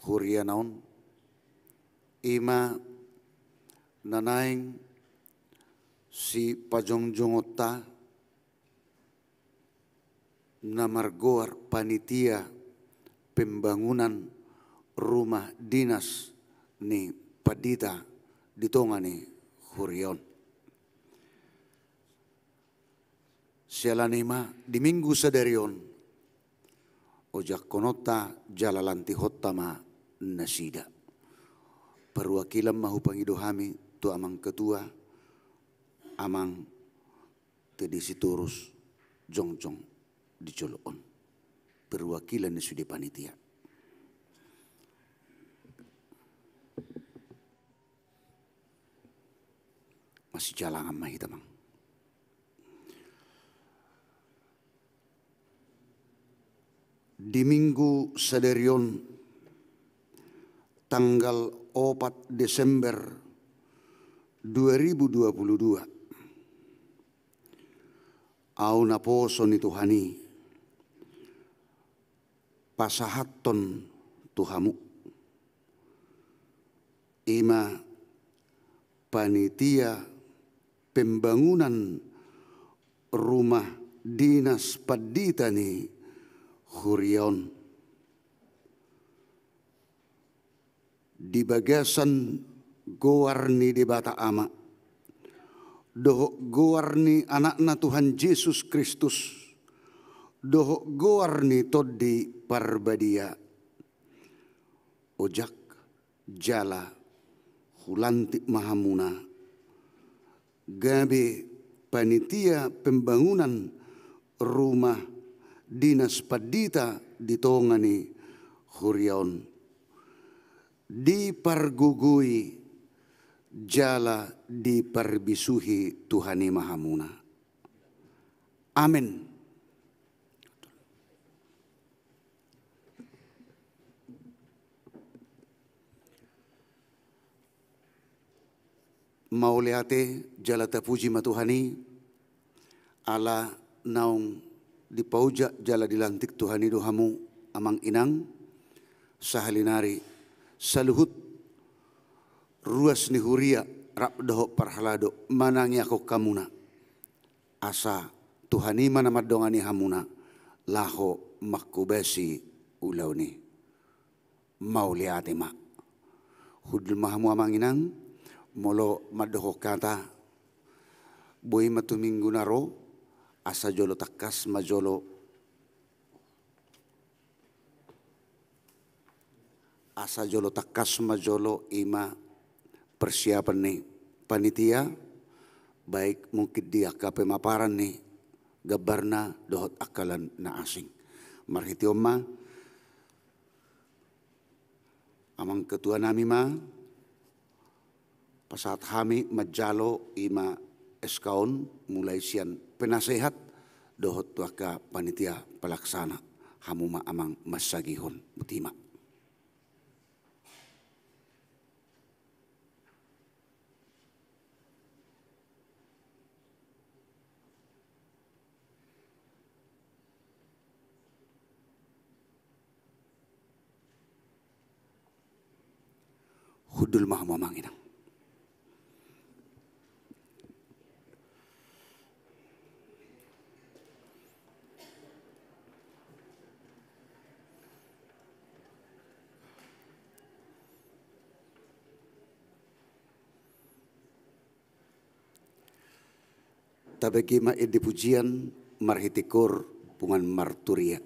hurianaon ima nanaing si pajongjongota namargoar panitia pembangunan rumah dinas ni Padita ditongani hurion. Sialanima di minggu sadarion ojak konota jalalanti hottama nasida. Perwakilan mahu pangidohami tu amang ketua amang tedisi turus jongjong dicoloon. Perwakilan ni sudi panitia. Masih jalangan mah hitamang. Di minggu sadarion tanggal 4 Desember 2022 au naposo ni Tuhani pasahaton Tuhamu ima panitia pembangunan rumah dinas Padita ni hurion di bagasan gowarni di bata ama doho gowarni anakna Tuhan Yesus Kristus doho gowarni toddi parbadia ojak jala hulantik mahamuna gabe panitia pembangunan rumah dinas Padita ditongani hurion dipargugui jala diparbisuhi Tuhani Mahamuna. Amin. Mauliate jala tapuji matuhani ala naung dipauja jala dilantik Tuhani dohamu amang inang sahalinari saluhut ruas ni huria rap doho parhalado manangi ako kamuna asa Tuhani mana madongani hamuna laho makubesi ulau ni mau liate ma hudul mahamu amanginang molo madoho kata boy matuminggu naro asa jolo takas majolo asa jolo takas majolo ima persiapan nih panitia baik mungkin dia kape maparan nih gabarna dohot akalan na asing marhiti omma amang ketua nami ma pasat hami majalo ima eskaon mulai sian penasehat dohot tuaka panitia pelaksana hamuma amang masagihon mutima. Hudul mahamu amanginang. Tabagi ma edi pujian marhitikur pungan marturia.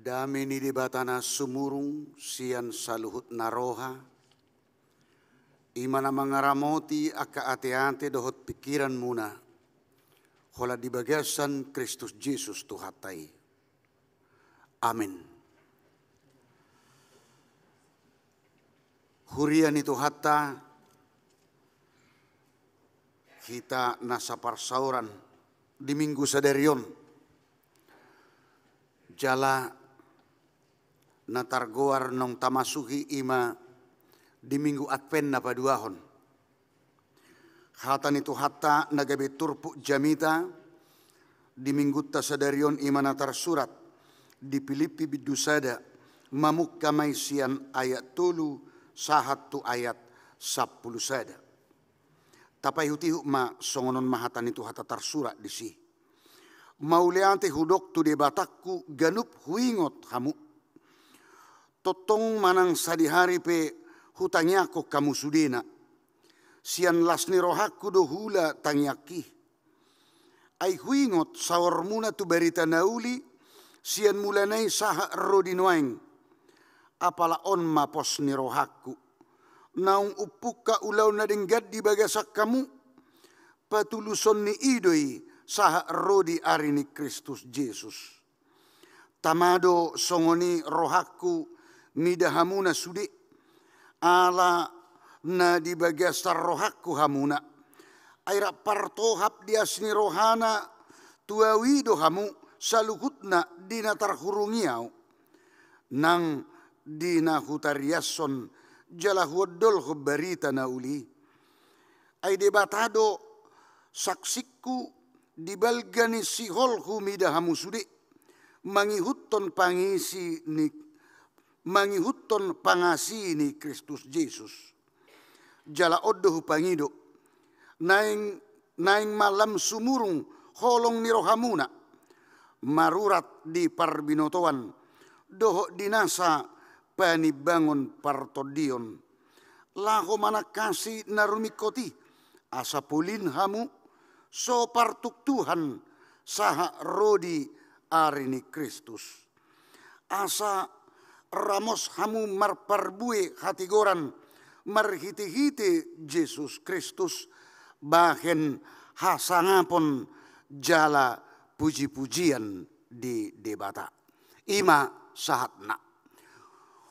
Dameni di batana sumurung sian saluhut naroha. Imana mangaramoti aka ate-ate dohot pikiran muna. Hola di bagasan Kristus Yesus Tuhatai. Amin. Hurian itu hatta kita nasa parsauran di minggu sadarion. Jala natargoar nong tamasuhi ima di minggu Advent na paduahon. Hatan itu hatta nagabe turpu jamita di minggu tasadarion ima natar surat di Filipi bidusada mamuk kamay sian ayat 3 sahat tu ayat 10 sada. Tapay hutihu ma songonon mahatan itu hata tarsurat di si. Mauleante hudok tu debatakku ganup huingot hamu. Totong manang sadihari pe hutangyaku kamu sudena. Sian lasni rohaku do hula tangyaki. Ay huingot sawar muna tu berita nauli. Sian mulanay saha rodinoeng. Apala on mapos ni rohaku. Naung upuka ulaw na denggad di bagasak kamu. Patuluson ni idoi saha rodi ari ni Kristus Yesus. Tamado songoni rohaku midahamuna sude ala na di bagasar rohaku hamuna aira partohap diasni rohana tuawido hamu saluhutna dina tarhurungiau nang dina hutariason jala huodol berita nauli ay debatado saksiku dibalgani siholhu midahamu sude mangihutton pangasi ni Kristus Yesus. Jala oddoh pangido naing malam sumurung holong ni rohamuna marurat di parbinotoan doho dinasa panibangon partodion laho manakasi narumikoti asapulin hamu so partuk Tuhan saha rodi arini Kristus asa ramos hamu marparbue hatigoran marhiti-hiti Yesus Kristus bahen hasangapon jala puji-pujian di debata ima sahatna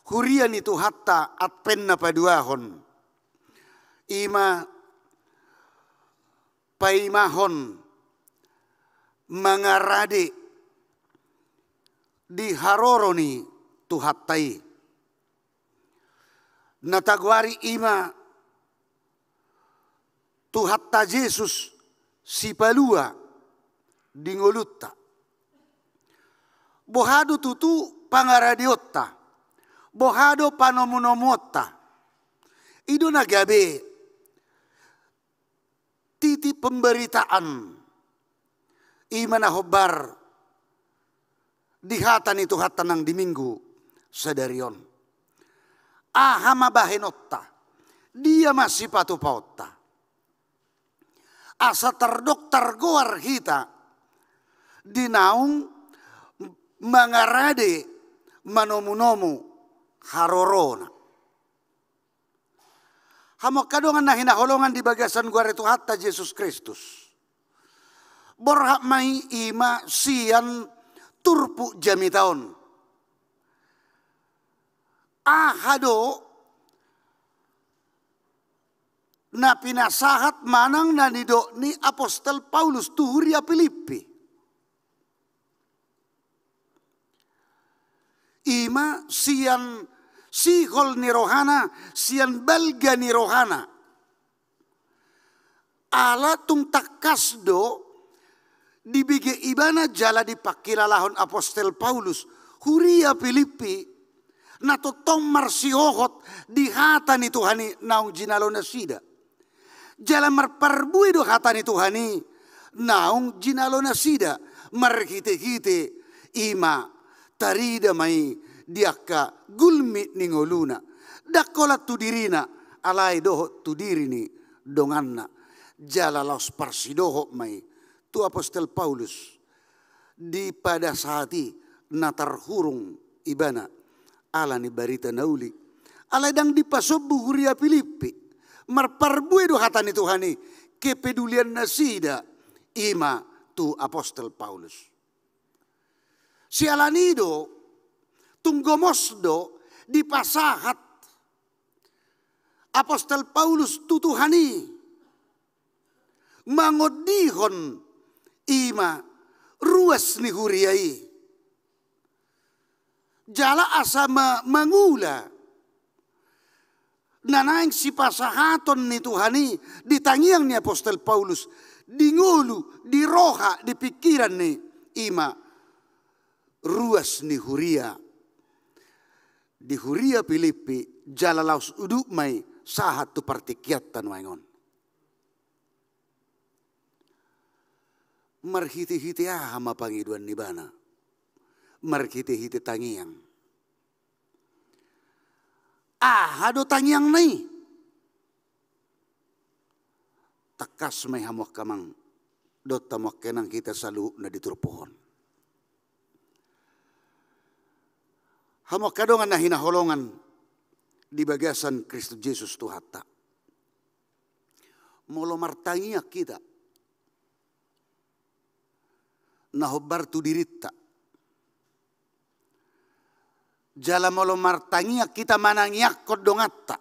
hurian itu hatta atpenna paduahon ima paimahon mangarade di haroroni tuhattai natagwari ima tuhatta Yesus si palua dingolutta bohado tutu pangaradiotta bohado panomonomotta ido nagabe titi pemberitaan imana hobar di hatan itu hatan nang di minggu sadarion. Ahama bahenotta. Dia masih patu pauta. Asa terdokter goar kita. Dinaung mangarade manomu-nomu harorona. Hamo kadongan na hinaholongan di bagasan goar itu hatta Yesus Kristus. Borhak mai ima sian turpu jamitaon. Ahado na pinasahat manang nanido ni Apostol Paulus tuhuria Filipi. Ima sian sihol ni rohana, sian balga ni rohana. Ala tung takasdo dibige ibana jala dipakilalahon Apostol Paulus huria Filipi na totong marsiohot di hatan ni Tuhani naung jinalo na sida. Jala marparbui do hatan ni Tuhani naung jinalo na sida marhite-hite ima tarida mai diaka gulmi ningoluna dakola tudirina alai doho tudirini donganna jala laos parsidoho mai tu Apostol Paulus di pada saati natarhurung ibana ala ni barita nauli ala dang dipasobu huria Filipi marparbue do hatani Tuhani kepedulian nasida ima tu apostol Paulus si alanido tunggomosdo dipasahat apostol Paulus tutuhani mangodihon ima ruas ni huriai jala asama mangula nanaing si pasahaton ni Tuhani ditangiang ni apostol Paulus di ngulu di roha di pikiran ni ima ruas ni huria di huria Filipi jala laus uduk mai sahat tu partikiatan waingon marhiti-hiti hama pangiduan ni bana marhiti-hiti tangiang hado tangiang nai takas may hamok kamang dot tamok kenang kita salu na ditur pohon hamok kadongan na hinaholongan di bagasan Kristus Yesus Tuhata molo martangia kita nahobar tu dirita jala molo martangia kita manangiak kodongata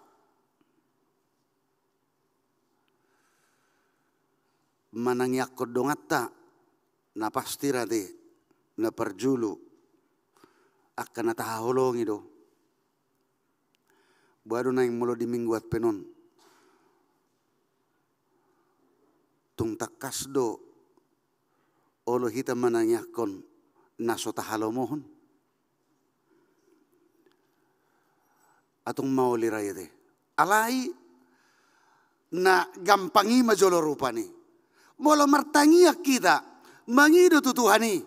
manangiak kodongata na pasti rade na perjulu akan nataholongi do baru naing molo di mingguat penon tung takas do olo hita mananyakon nasota halomohon atong mauli raya de alai na gampangi majolo rupani molo martangia kita mangido tutuhani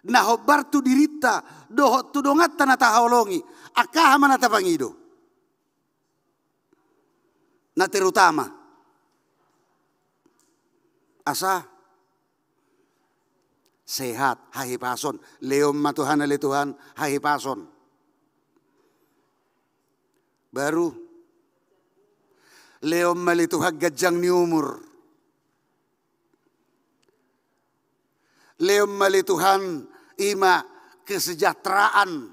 na hobar tu dirita dohot tu dongat na taholongi akaha man tapangido na terutama asa sehat hahipason leom matuhan ale Tuhan hahipason baru leom malituhag gajang ni umur leom malituhan ima kesejahteraan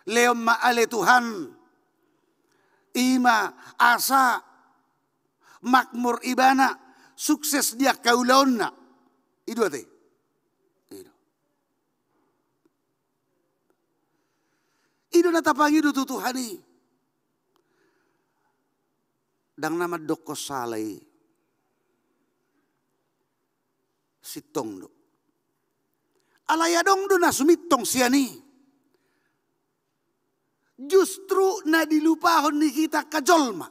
leom maale Tuhan ima asa makmur ibana sukses dia kaulaonna itu ate itu natapangido tutuhani dang nama doko salai sitong do alayadong do na sumitong siani justru na dilupahon ni kita kajolma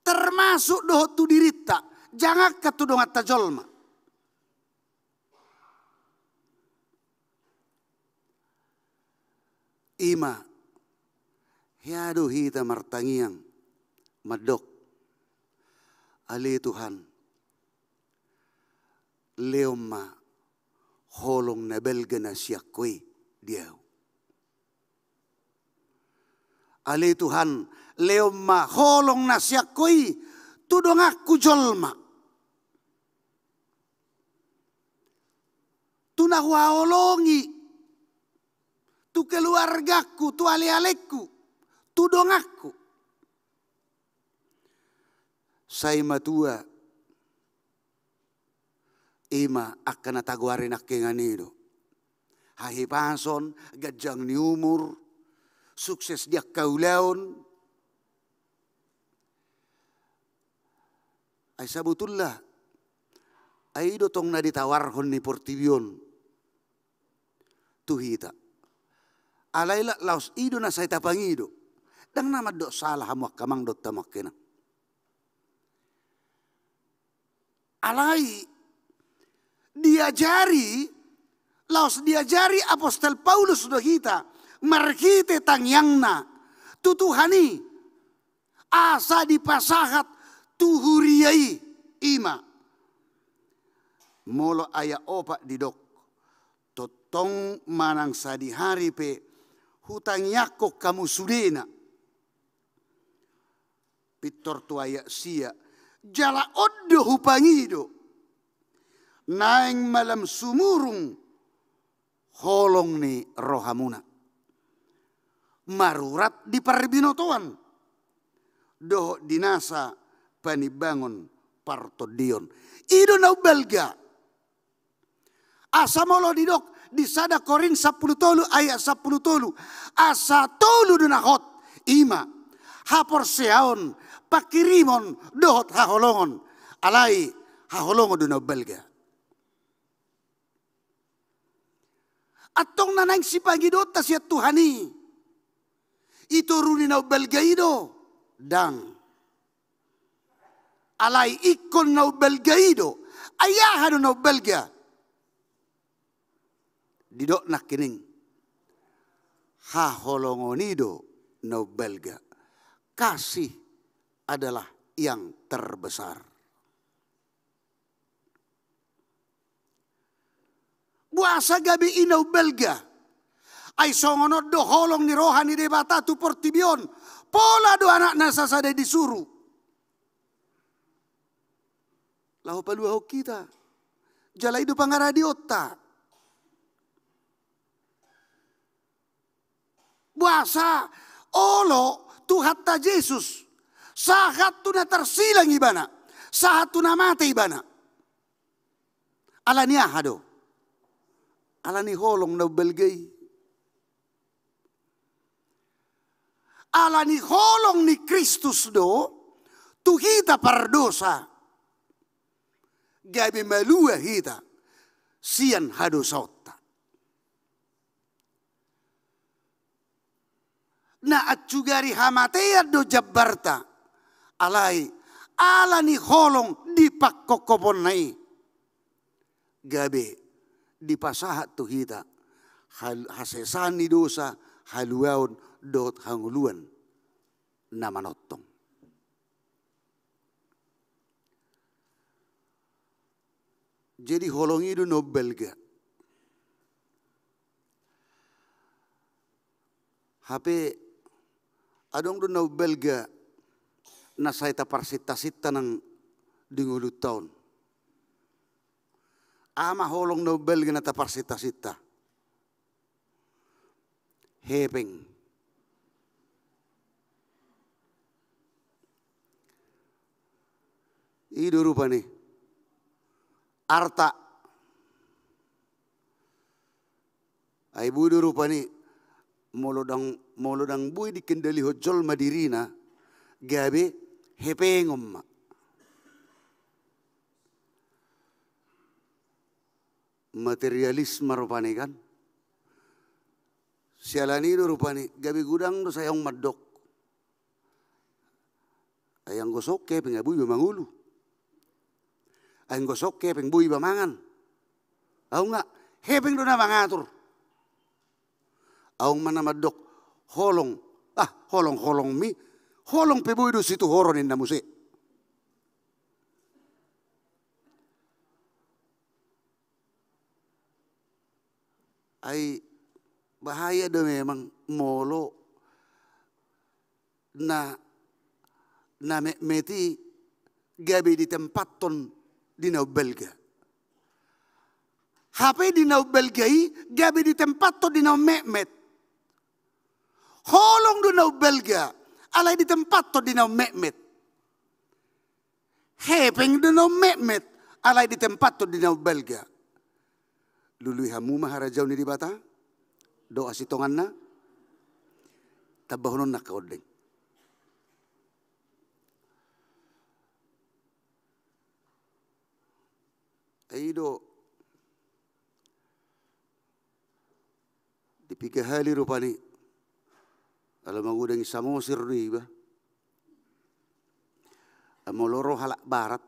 termasuk dohot tu dirita jangan katudongat tajolma ima hiado hita martangiang madok ali Tuhan leoma holong na belga na siyakwe diaw ali Tuhan leoma holong na siyakwe tudong aku jolma tunahuaolongi tu keluargaku, tu ale-aleku, tu dongaku. Saya matua ima akan natagwarin akenganido. Hahipason, gajang ni umur, sukses dia kaulaon. Ay sabutullah, ay dotong na ditawarhon ni Portibion. Tuhita. Alayla laos ido na say tapangido. Dang naman do salah hamuak kamang do tamak kena. Alay diajari laos diajari apostol Paulus do kita markite tangyangna tutuhani asa dipasahat tuhuriai ima molo aya opa didok tot tong manang sadi hari pe hutang yakok kamu sudena. Pitor tuaya sia jala oddo hupangido. Naeng malam sumurung holong ni rohamuna. Marurat di parbinotoan. Doh dinasa panibangon partodion. Ido nau belga. Asa molo didok di sada Korin 10 tolu ayat 10 tolu. Asa tolu dunahot ima. Hapor seaon pakirimon dohot haholongon. Alai haholongon dunau belga. Atong nanang si pagidot tas ya Tuhani. Ito runi nau belga ido. Dang. Alai ikon nau belga ido. Ayahan nau belga. Didok nak kining. Haholongonido nau belga. Kasih adalah yang terbesar. Buasa gabi inau belga. Ay songono do holong ni rohani de batatu portibion. Pola do anak nasa sada disuruh. Lahu palua kita. Jala itu pangaradiota. Buasa olo Tuhan ta Yesus. Sahat tu na tersilang ibana. Sahat tu na mati ibana. Ala niya hado. Ala ni holong na belgay. Ala ni holong ni Kristus do. Tuhita pardosa. Gabi malua hita. Sian hado sauta. Na atjugari hamatea do jabbarta. Alai. Ala ni holong di pakkokopon nai. Gabi. Di pasahat tu hita hasesani dosa haluaun dot hanguluan namanotong. Jadi holong itu no belga. HP adong do no belga na saita parsita-sita nang dingulu tahun. Ama holong no belga na taparsita-sita. Hepeng. Ido rupa nih. Arta. Ay budo rupa nih. Molodang bui dikendali hojol madirina. Gabe hepengom. Materialisme rupani kan. Sialani do rupani. Gabi gudang do sayang madok. Ayang gosok ke pengabui bamangulu. Ayang gosok ke pengbui bamangan. Au nga. Hepeng do na mangatur. Au mana madok. Holong. Holong mi. Holong pebui do situ horonin na musik. Ay bahaya do memang molo na meti gabi di tempat ton di nau belga. HP di nau belgai gabi di tempat ton di nau mekmet. Holong do nau belga alai di tempat ton di nau mekmet. Hepeng do nau mekmet alai di tempat ton di nau belga. Lului hamu maharajau ni di bata. Doa sitongan na. Tabahonon na kaodeng. Aido. Dipikahali rupani. Alam mangudang samosir di ba. Amoloro halak barat.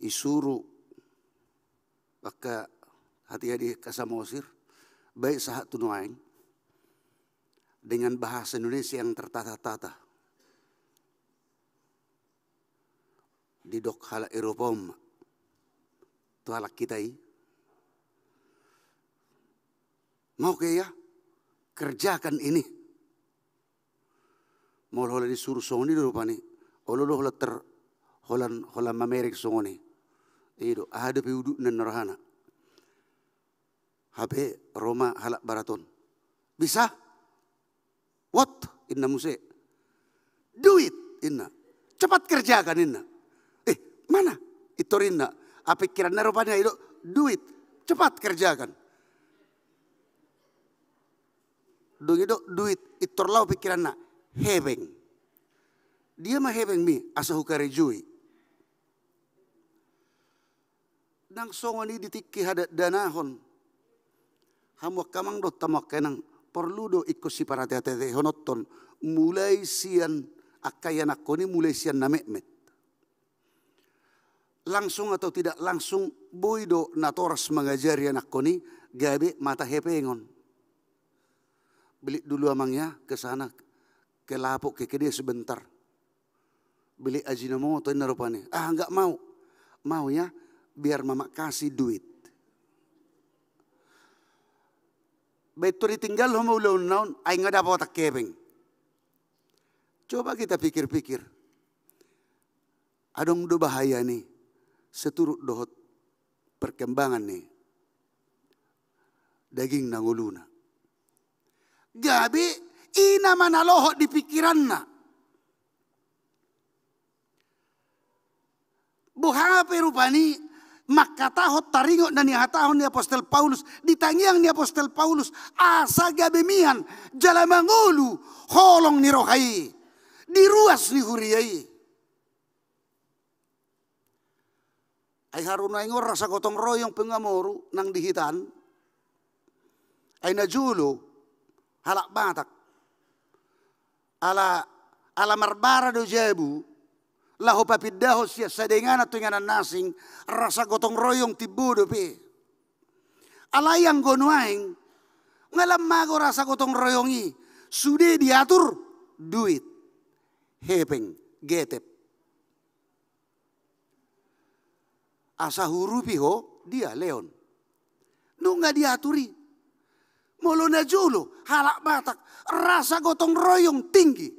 Isuru. Maka hati-hati kasamosir. Baik sahat tunuaing. Dengan bahasa Indonesia yang tertata-tata. Di dok halak Eropom. Tu halak kita Mau ke ya? Kerjakan ini. Mau hola disuruh songoni dulu pani. Olo hola hola mamerik songoni. Ido ada peudu nenarhana. HP Roma halak baraton. Bisa? What? Inna muse. Do it inna. Cepat kerjakan inna. Mana? Itu inna. Apa pikiran rupanya itu? Do it. Cepat kerjakan. Do it. Itu lau pikiran na. Hebeng. Dia mah hebeng mi. Asa hukari jui. Nang songoni ditikki hadat danahon. Hamuak kamang do tamak kenang perlu do ikut si para tete honoton mulai sian akayan aku ni mulai sian namet. Langsung atau tidak langsung boy do natoras mengajari anakku ni gabe mata hepengon. Beli dulu amangnya ke sana ke lapuk ke dia sebentar. Beli ajinomoto ini rupanya. Enggak mau. Mau ya biar mama kasih duit. Betul ditinggal homo ulun naon, aing ada apa tak kebeng. Coba kita pikir-pikir. Adong do bahaya nih, seturut dohot perkembangan nih. Daging nanguluna. Gabi ina mana lohot di pikiranna. Buhape rupani. Maka tahot taringot dan nihatahon ni Apostel Paulus. Ditangiang ni Apostel Paulus. Asa gabemian. Jalamangulu. Holong ni rohai. Diruas ni huriai. Ay haruna ingor rasa gotong royong pengamoru. Nang dihitan. Ay najulo. Halak batak. Ala marbara do jabu. Lahu papidaho siya sadengan at tinganan nasing rasa gotong royong tibudo pe. Alayang gonuaing ngalam mago rasa gotong royongi sudah diatur duit hepeng getep. Asa hurupi ho dia leon. Nunga diaturi. Molo na julo halak batak rasa gotong royong tinggi.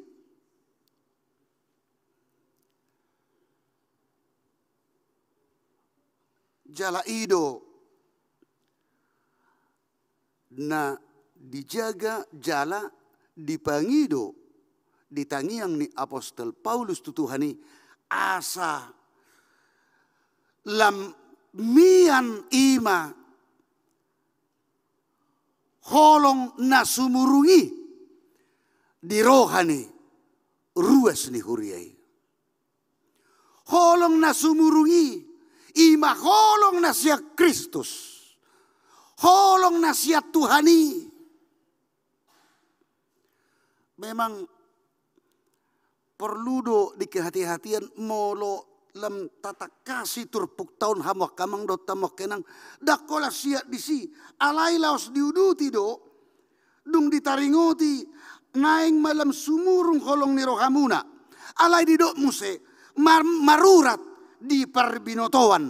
Jala ido na dijaga jala dipangido ditangiang ni Apostel Paulus tutuhani asa lam mian ima holong na sumurungi di rohani ruas ni huriai holong na sumurungi ima holong na siya Kristus. Holong na siya Tuhani. Memang perlu do di kehati-hatian molo lam tatak kasih turpuk tahun hamak kamang do tamak kenang dakola siya disi alai laos diuduti do dung ditaringoti naing malam sumurung holong ni rohamuna alai di do muse marurat di perbinotoan.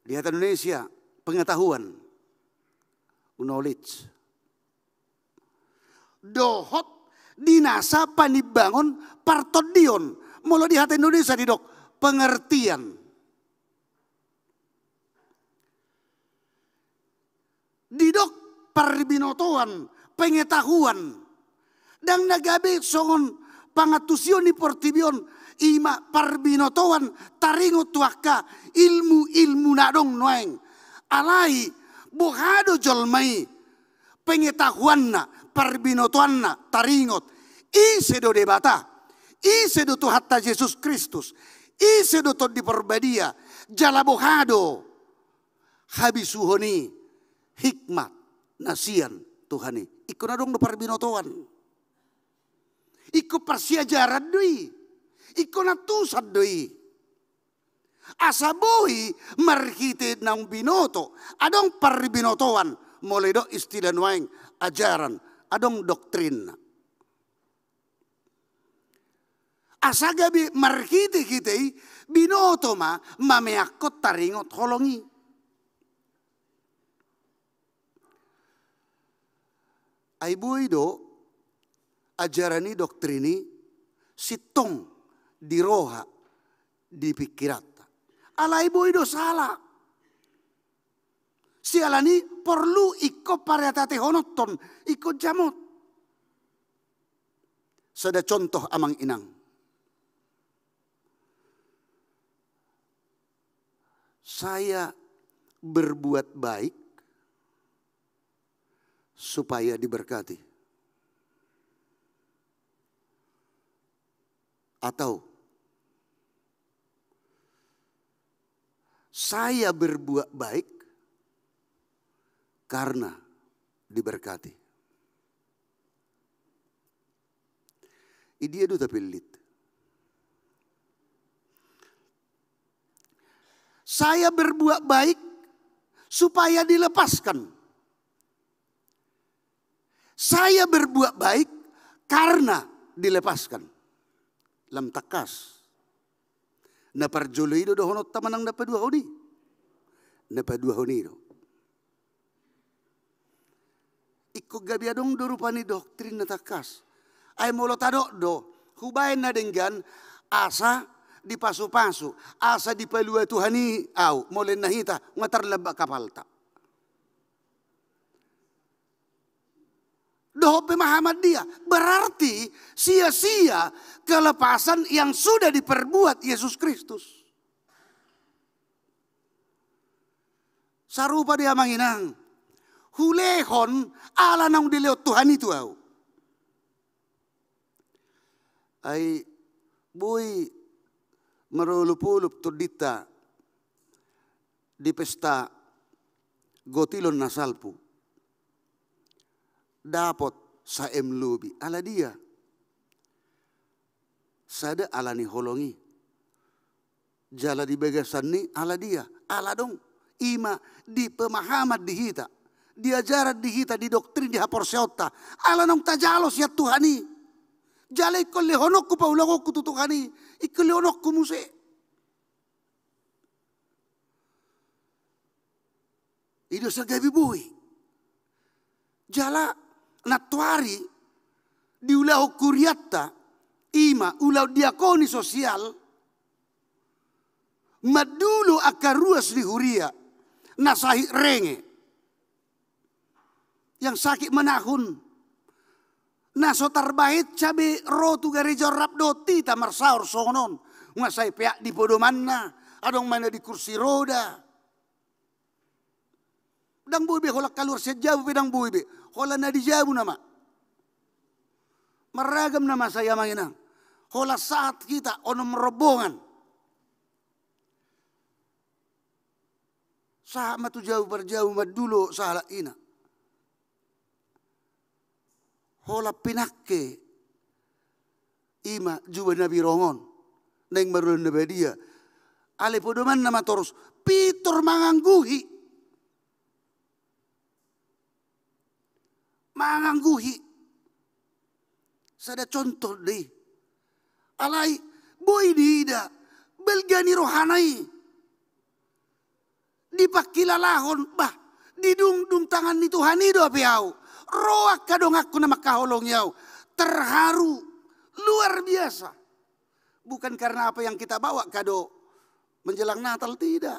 Di Indonesia pengetahuan, knowledge. Dohot dinasa panibangon partodion. Molo di hati Indonesia di dok pengertian. Di dok perbinotoan, pengetahuan. Dan nagabe songon pangatusion ni portibion. Ima parbinotoan taringo tuaka ilmu nadong noeng alai bohado jolmai pengetahuan na parbinotoan na taringot ise do debata ise do hatta Yesus Kristus ise do di perbadia jala bohado habisuhoni hikmat nasian Tuhani iko nadong do parbinotoan iko persiajaran dui iko natusad doi. Asaboy marhitid ng binoto. Adong parbinotoan. Mulai do istilah nuaing ajaran. Adong doktrin. Asagabi marhitid kitay binoto ma mameakot taringot holongi. Ai boido ajarani doktrini sitong di roha di pikirata. Alai boido salah. Sialani perlu ikut pariatate honoton, ikut jamot. Sada contoh amang inang. Saya berbuat baik supaya diberkati. Atau saya berbuat baik karena diberkati. Dia duta pelit. Saya berbuat baik supaya dilepaskan. Saya berbuat baik karena dilepaskan. Lam takas. Na parjolo ido do honot tamanang na padua honi. Na padua honi do. Iko gabiadong do rupani doktrin na takas. Ay molotado do. Hubayin na denggan asa di pasu-pasu. Asa di palua Tuhani au. Molen nahita ngatarlaba kapalta. Doh pemahaman dia. Berarti sia-sia kelepasan yang sudah diperbuat Yesus Kristus. Sarupa dia manginang. Hulehon ala nang dileot Tuhan itu au. Ay boy marulup-ulup turdita di pesta gotilon nasalpu. Dapat sa emlubi ala dia. Sada ala ni holongi. Jala di bagasan ni ala dia. Ala dong. Ima di pemahaman di hita. Diajaran di hita di doktrin di hapor seota. Ala nong tajalos ya Tuhani. Jala ikon lehonokku paulangokku tutukani. Ikon lehonokku muse. Ido sa gabi buhi. Jala natuari di ulau kuriatta ima ulau diakoni sosial madulu akaruas di huria nasahi renge yang sakit menahun naso tarbahit cabe rotu gereja rabdoti tamar saur sonon ngasai peak di podomanna adong mana di kursi roda dang boy be holak kalur sejauh pedang boy be hola na dijabu nama. Meragam nama saya manginang. Hola saat kita onom robongan. Saat matu jauh berjauh madulu salah ina. Hola pinakke. Ima juba nabi rongon. Neng marulun nabi dia. Ale podoman nama torus. Pitur mangangguhi. Mangangguhi. Sada contoh deh. Alai boy dida. Belgani rohanai. Dipakilalahon. Bah. Didung-dung tangan ni Tuhan itu apa yau. Roak kadong aku nama kaholong yau. Terharu. Luar biasa. Bukan karena apa yang kita bawa kado. Menjelang Natal tidak.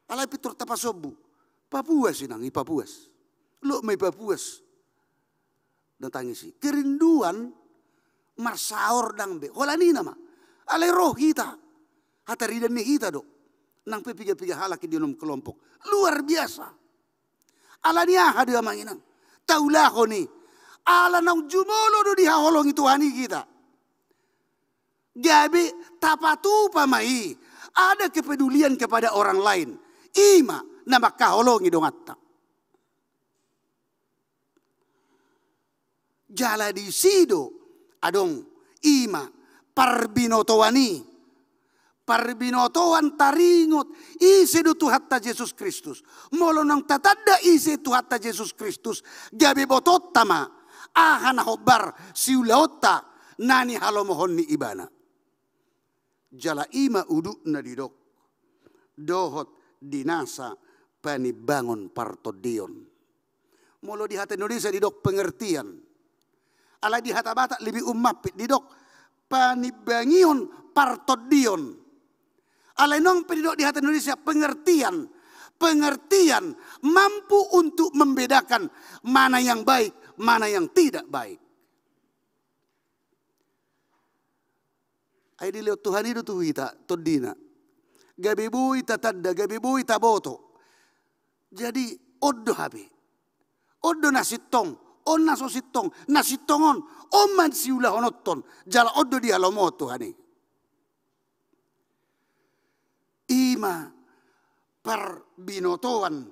Alai pitur tapasobu. Papuas inang, Papuas. Lo may Papuas. Datangisi. Kerinduan marsaor dang be. Wala ni nama. Alay roh kita. Hataridan ni kita do. Nang pipiga-piga halak di dalam kelompok. Luar biasa. Ala niya hadia manginang. Taulah ko ni. Ala nang jumolo do dihaholong ituhani kita. Gabi tapatupa mai. Ada kepedulian kepada orang lain. Ima. Na makaholongi dong atta. Jala di sido adong ima parbinotoani. Parbinotoan taringot isi do Tuhatta Yesus Kristus. Molo nang tatada isi Tuhatta Yesus Kristus. Gabi botot tama. Ahan hobar siulaota nani halomohon ni ibana. Jala ima uduk na didok. Dohot dinasa panibangon partodion. Molo di hata Indonesia didok pengertian. Ala di hata Batak lebih umapit didok panibangion partodion. Ala nong pedidok di hata Indonesia pengertian. Pengertian mampu untuk membedakan mana yang baik, mana yang tidak baik. Ay dilihat Tuhan itu tuh kita todina. Gabi bui tatadda, gabi bui taboto. Jadi odo habi. Odo nasitong, on naso sitong, nasitongon, oman siulah onoton, jala odo dia lomo Tuhani. Ima perbinotoan,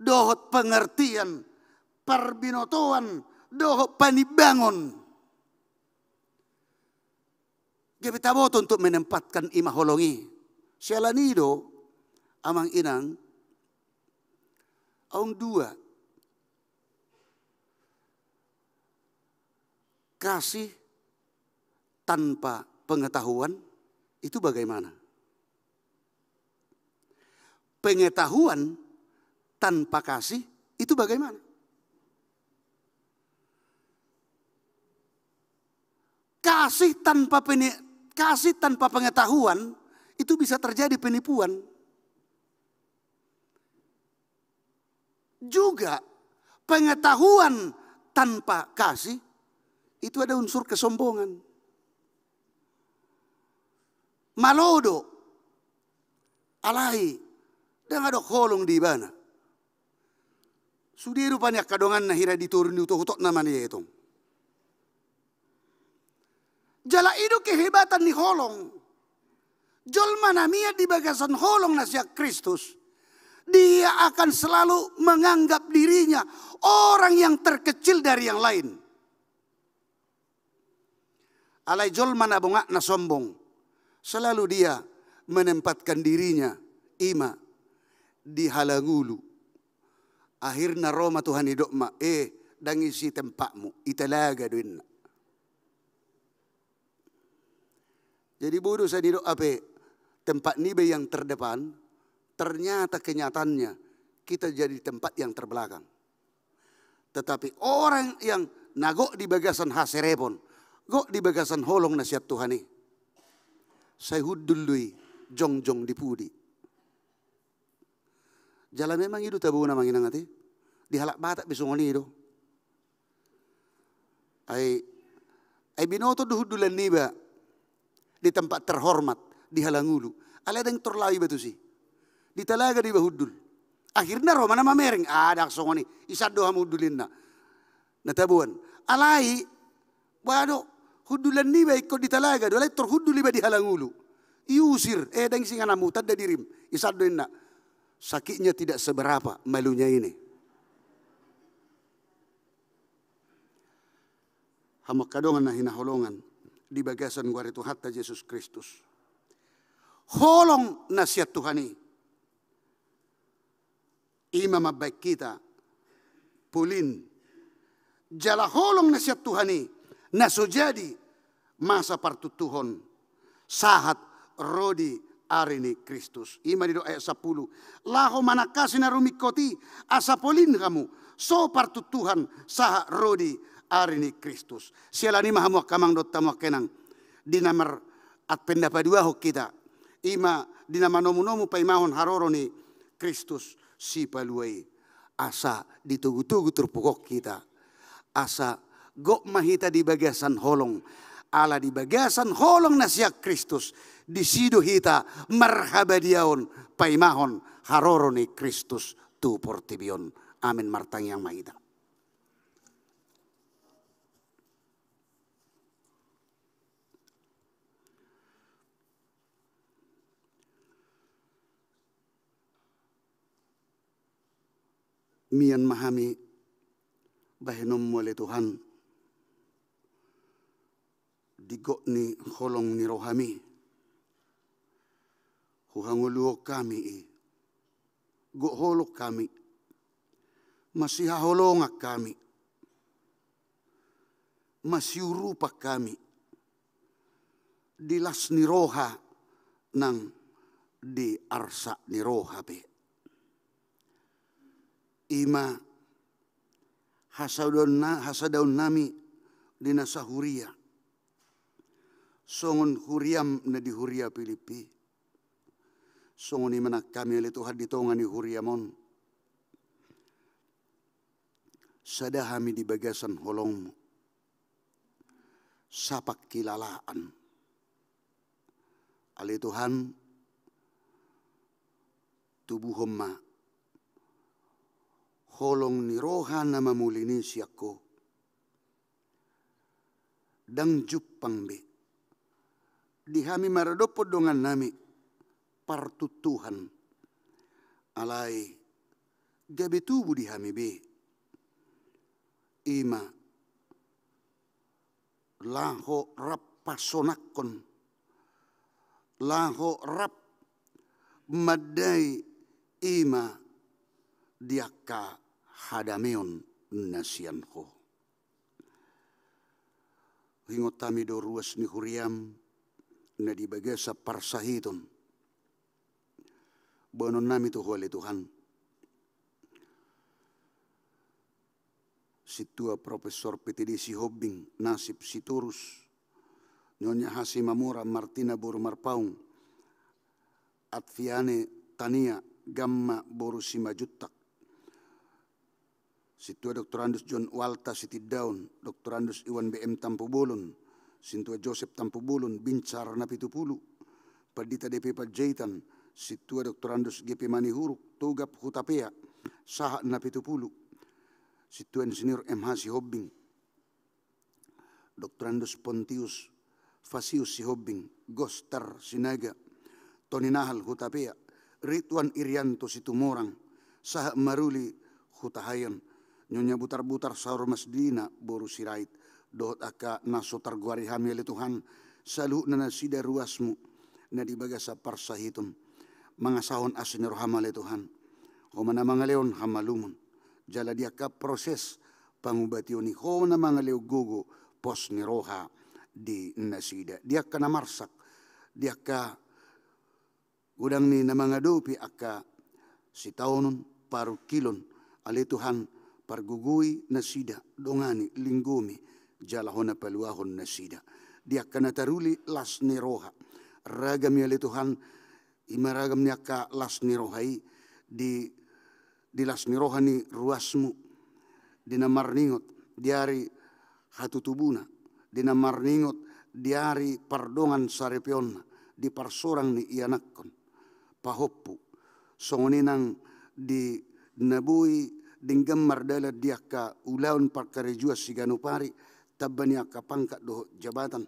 dohot pengertian, perbinotoan, dohot panibangon. Kita boto untuk menempatkan ima holongi. Sialanido, amang inang, aung dua. Kasih tanpa pengetahuan itu bagaimana? Pengetahuan tanpa kasih itu bagaimana? Kasih tanpa pengetahuan itu bisa terjadi penipuan. Juga pengetahuan tanpa kasih itu ada unsur kesombongan. Malodo, alai, dan ada holong di mana. Sudiru banyak kadongan na hira diturun itu hutok namanya itu. Jala itu kehebatan ni holong. Jol manamia di bagasan holong nasiak Kristus. Dia akan selalu menganggap dirinya orang yang terkecil dari yang lain. Alai jol mana bongak na sombong. Selalu dia menempatkan dirinya ima di halangulu. Akhirnya Roma Tuhan hidup ma dan isi tempatmu italaga duinna. Jadi bodoh saya hidup apa tempat nibe yang terdepan, ternyata kenyataannya kita jadi tempat yang terbelakang. Tetapi orang yang nagok di bagasan haserepon, gok di bagasan holong nasihat Tuhani. Saya hudului jong-jong di pudi. Jalan memang itu tabu namang inang ati. Di halak Batak bisungoni itu. Ay binoto duhudulan niba di tempat terhormat di Halangulu. Ala yang terlalu batu sih. Di talaga di bahudul. Akhirnya Roma nama mereng. Ada songoni. Isa doa hudulin na. Natabuan. Alai. Waduh. Hudulan ni ba ikut di talaga. Alai terhudul iba di Halangulu. Iusir. Dan singa namu. Tadda dirim. Isa doin na. Sakitnya tidak seberapa malunya ini. Hamak kadongan na hinaholongan. Di bagasan gua itu hatta Yesus Kristus. Holong nasihat Tuhani. Imam baik kita. Pulin. Jala holong nasihat Tuhani. Nasujadi masa partutuhon. Sahat rodi arini Kristus. Ima di ayat 10. Laho manakasi narumikoti asa polin kamu. So partutuhan sahat rodi arini Kristus. Sialani mahamuak kamang dot tamuak kenang. Di namar at pendapadua hok kita. Ima di nama nomu-nomu paimahon haroroni Kristus si paluai. Asa ditugu-tugu terpukok kita. Asa gok mahita di bagasan holong. Ala di bagasan holong nasiak Kristus. Di sido hita marhabadiaon paimahon haroroni Kristus tu portibion. Amin martang yang mahita. Mian mahami bahenom mole Tuhan digok ni holong ni rohami huhanguluok kami gok holok kami masih holongak kami masih rupak kami dilas ni roha nang di arsa ni roha be. Ima hasadaun nami dina sahuria. Songon huriam na di huria Pilipi. Songon imanak kami ali Tuhan ditongan di huriamon. Sadahami di bagasan holongmu. Sapak kilalaan. Ali Tuhan tubuh homma. Holong ni roha na mamulini siyako. Dang jupang be. Dihami maradopod dongan nami partutuhan. Alay gabi tubuh dihami be. Ima laho rap pasonakon. Laho rap madai ima diaka hadameon nasianho. Hingot tami do ruas ni huriam na di bagasa parsahiton. Bonon nami to hole Tuhan. Situa Profesor PTD si Hobbing nasib si Turus. Nyonya Hasi Mamura Martina Boru Marpaung. Atviane Tania Gamma Boru Simajutak. Situa Dr. Andus John Walta Siti Daun, Dr. Andus Iwan BM Tampubulun, Sintua Joseph Tampubulun, Bincar Napitupulu, Padita DP Pajaitan, Situa Dr. Andus GP Manihuruk, Tugap Hutapea, Saha Napitupulu, Situa Insinyur MH Sihobbing, Dr. Andus Pontius Fasius Sihobbing, Gostar Sinaga, Tony Nahal Hutapea, Ridwan Irianto Situmorang, Saha Maruli Hutahayan, Nyonya butar-butar saur masdina boru sirait dohot aka naso targuari hamil Tuhan salu na nasida ruasmu na di bagasa parsahitum mangasahon asinir hamal Tuhan homana mangaleon hamalumon jala dia ka proses pangubationi homana mangaleo gogo pos ni roha di nasida dia kana marsak dia ka udang ni namangadopi aka si taonon paru kilon ali Tuhan pargugui nasida dongani linggomi jalahona paluahon nasida dia kana taruli las ni roha ragam ya Tuhan imaragam niya ka las ni rohai di las ni roha ni ruasmu dinamarningot diari hatutubuna dinamarningot diari pardongan sarepion di parsorang ni ianakkon pahoppu songoninang di nabui dinggam mardala dia ka ulaun parkarejua siganupari tabani ka pangkat do jabatan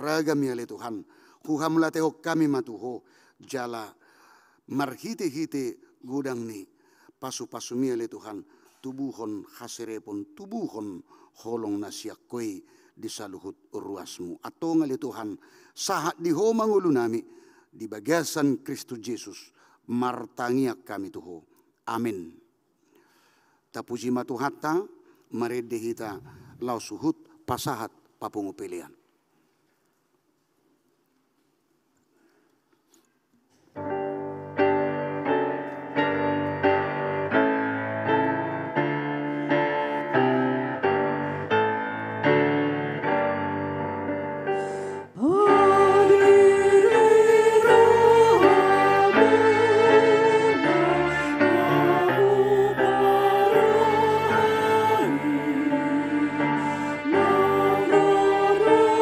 ragam ya Tuhan kuhamla teho kami matuho jala marhite-hite gudang ni pasu-pasu mi Tuhan tubuhon hasirepon tubuhon holong nasiakoi di saluhut ruasmu atau ngali Tuhan sahat di homang ulu nami di bagasan Kristus Yesus martangia kami tuho amin. Tapuji matuhatta maredehita lau suhut pasahat papungupilian. No, no, no.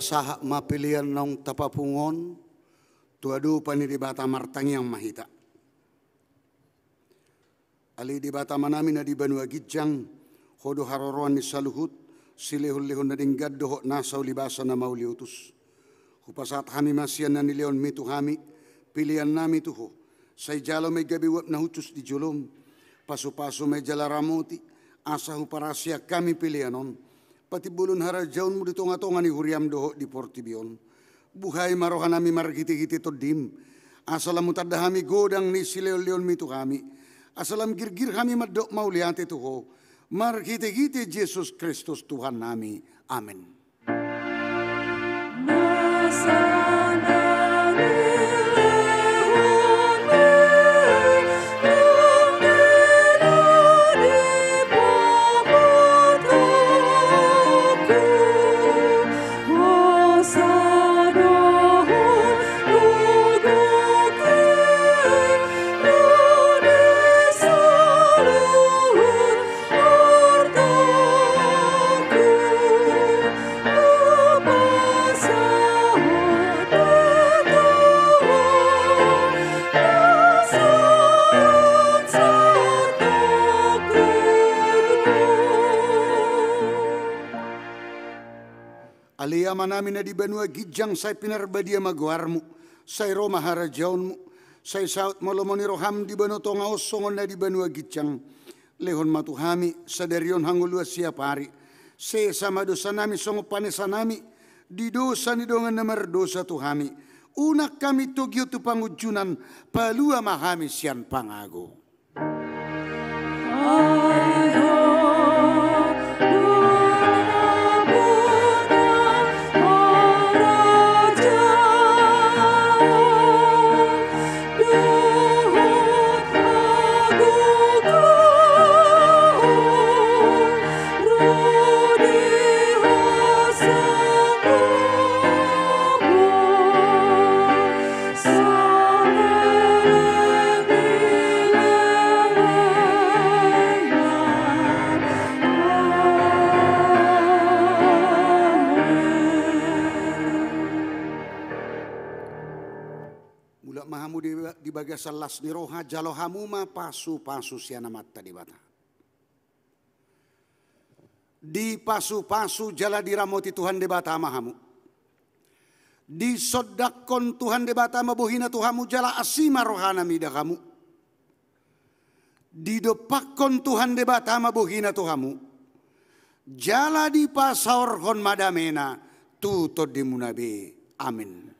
pasaha ma pilihan nong tapapungon, tuadu pani di bata martang yang mahita. Ali di bata manami na di Banua Gijang, hodo haroroan ni saluhut, silehun-lehun na dinggad doho nasaw libasa na mauliutus. Hupasat hami masian na nileon mitu hami, pilihan nami tuho. Say jalo may gabiwap na hutus di julom, paso-paso may jalaramoti, asa huparasya kami pilihanon. Pati bulun harajaun mo dito nga ni huriam doho di Portibion. Buhay marohan nami margiti-giti to dim. Asalam mutadahami godang ni sileon-leon mitu kami. Asalam girgir kami madok mauliate tuho. Margiti-giti Jesus Kristus Tuhan nami. Amen. Aliyama namin na di Banua Gijang say pinarbadia magwarmo, say Roma harajaunmo, say saut molomoni roham di Bano tongaos songon na di Banua Gijang, lehon matuhami, sadarion hangulua siapari, say sama dosa nami songo panesa nami, di dosa ni dongan na mardosa tuhami, unak kami tugyo tu pangujunan, palua mahami sian pangago. Di bagas salas ni roha jalo hamuma pasu-pasu siana mata di bata. Di pasu-pasu jala diramoti Tuhan di bata mahamu. Di sodakon Tuhan di bata mabuhina Tuhamu jala asima rohana mida kamu. Di dopakon Tuhan di bata mabuhina Tuhamu. Jala di pasaor hon madamena tutod di munabe. Amin.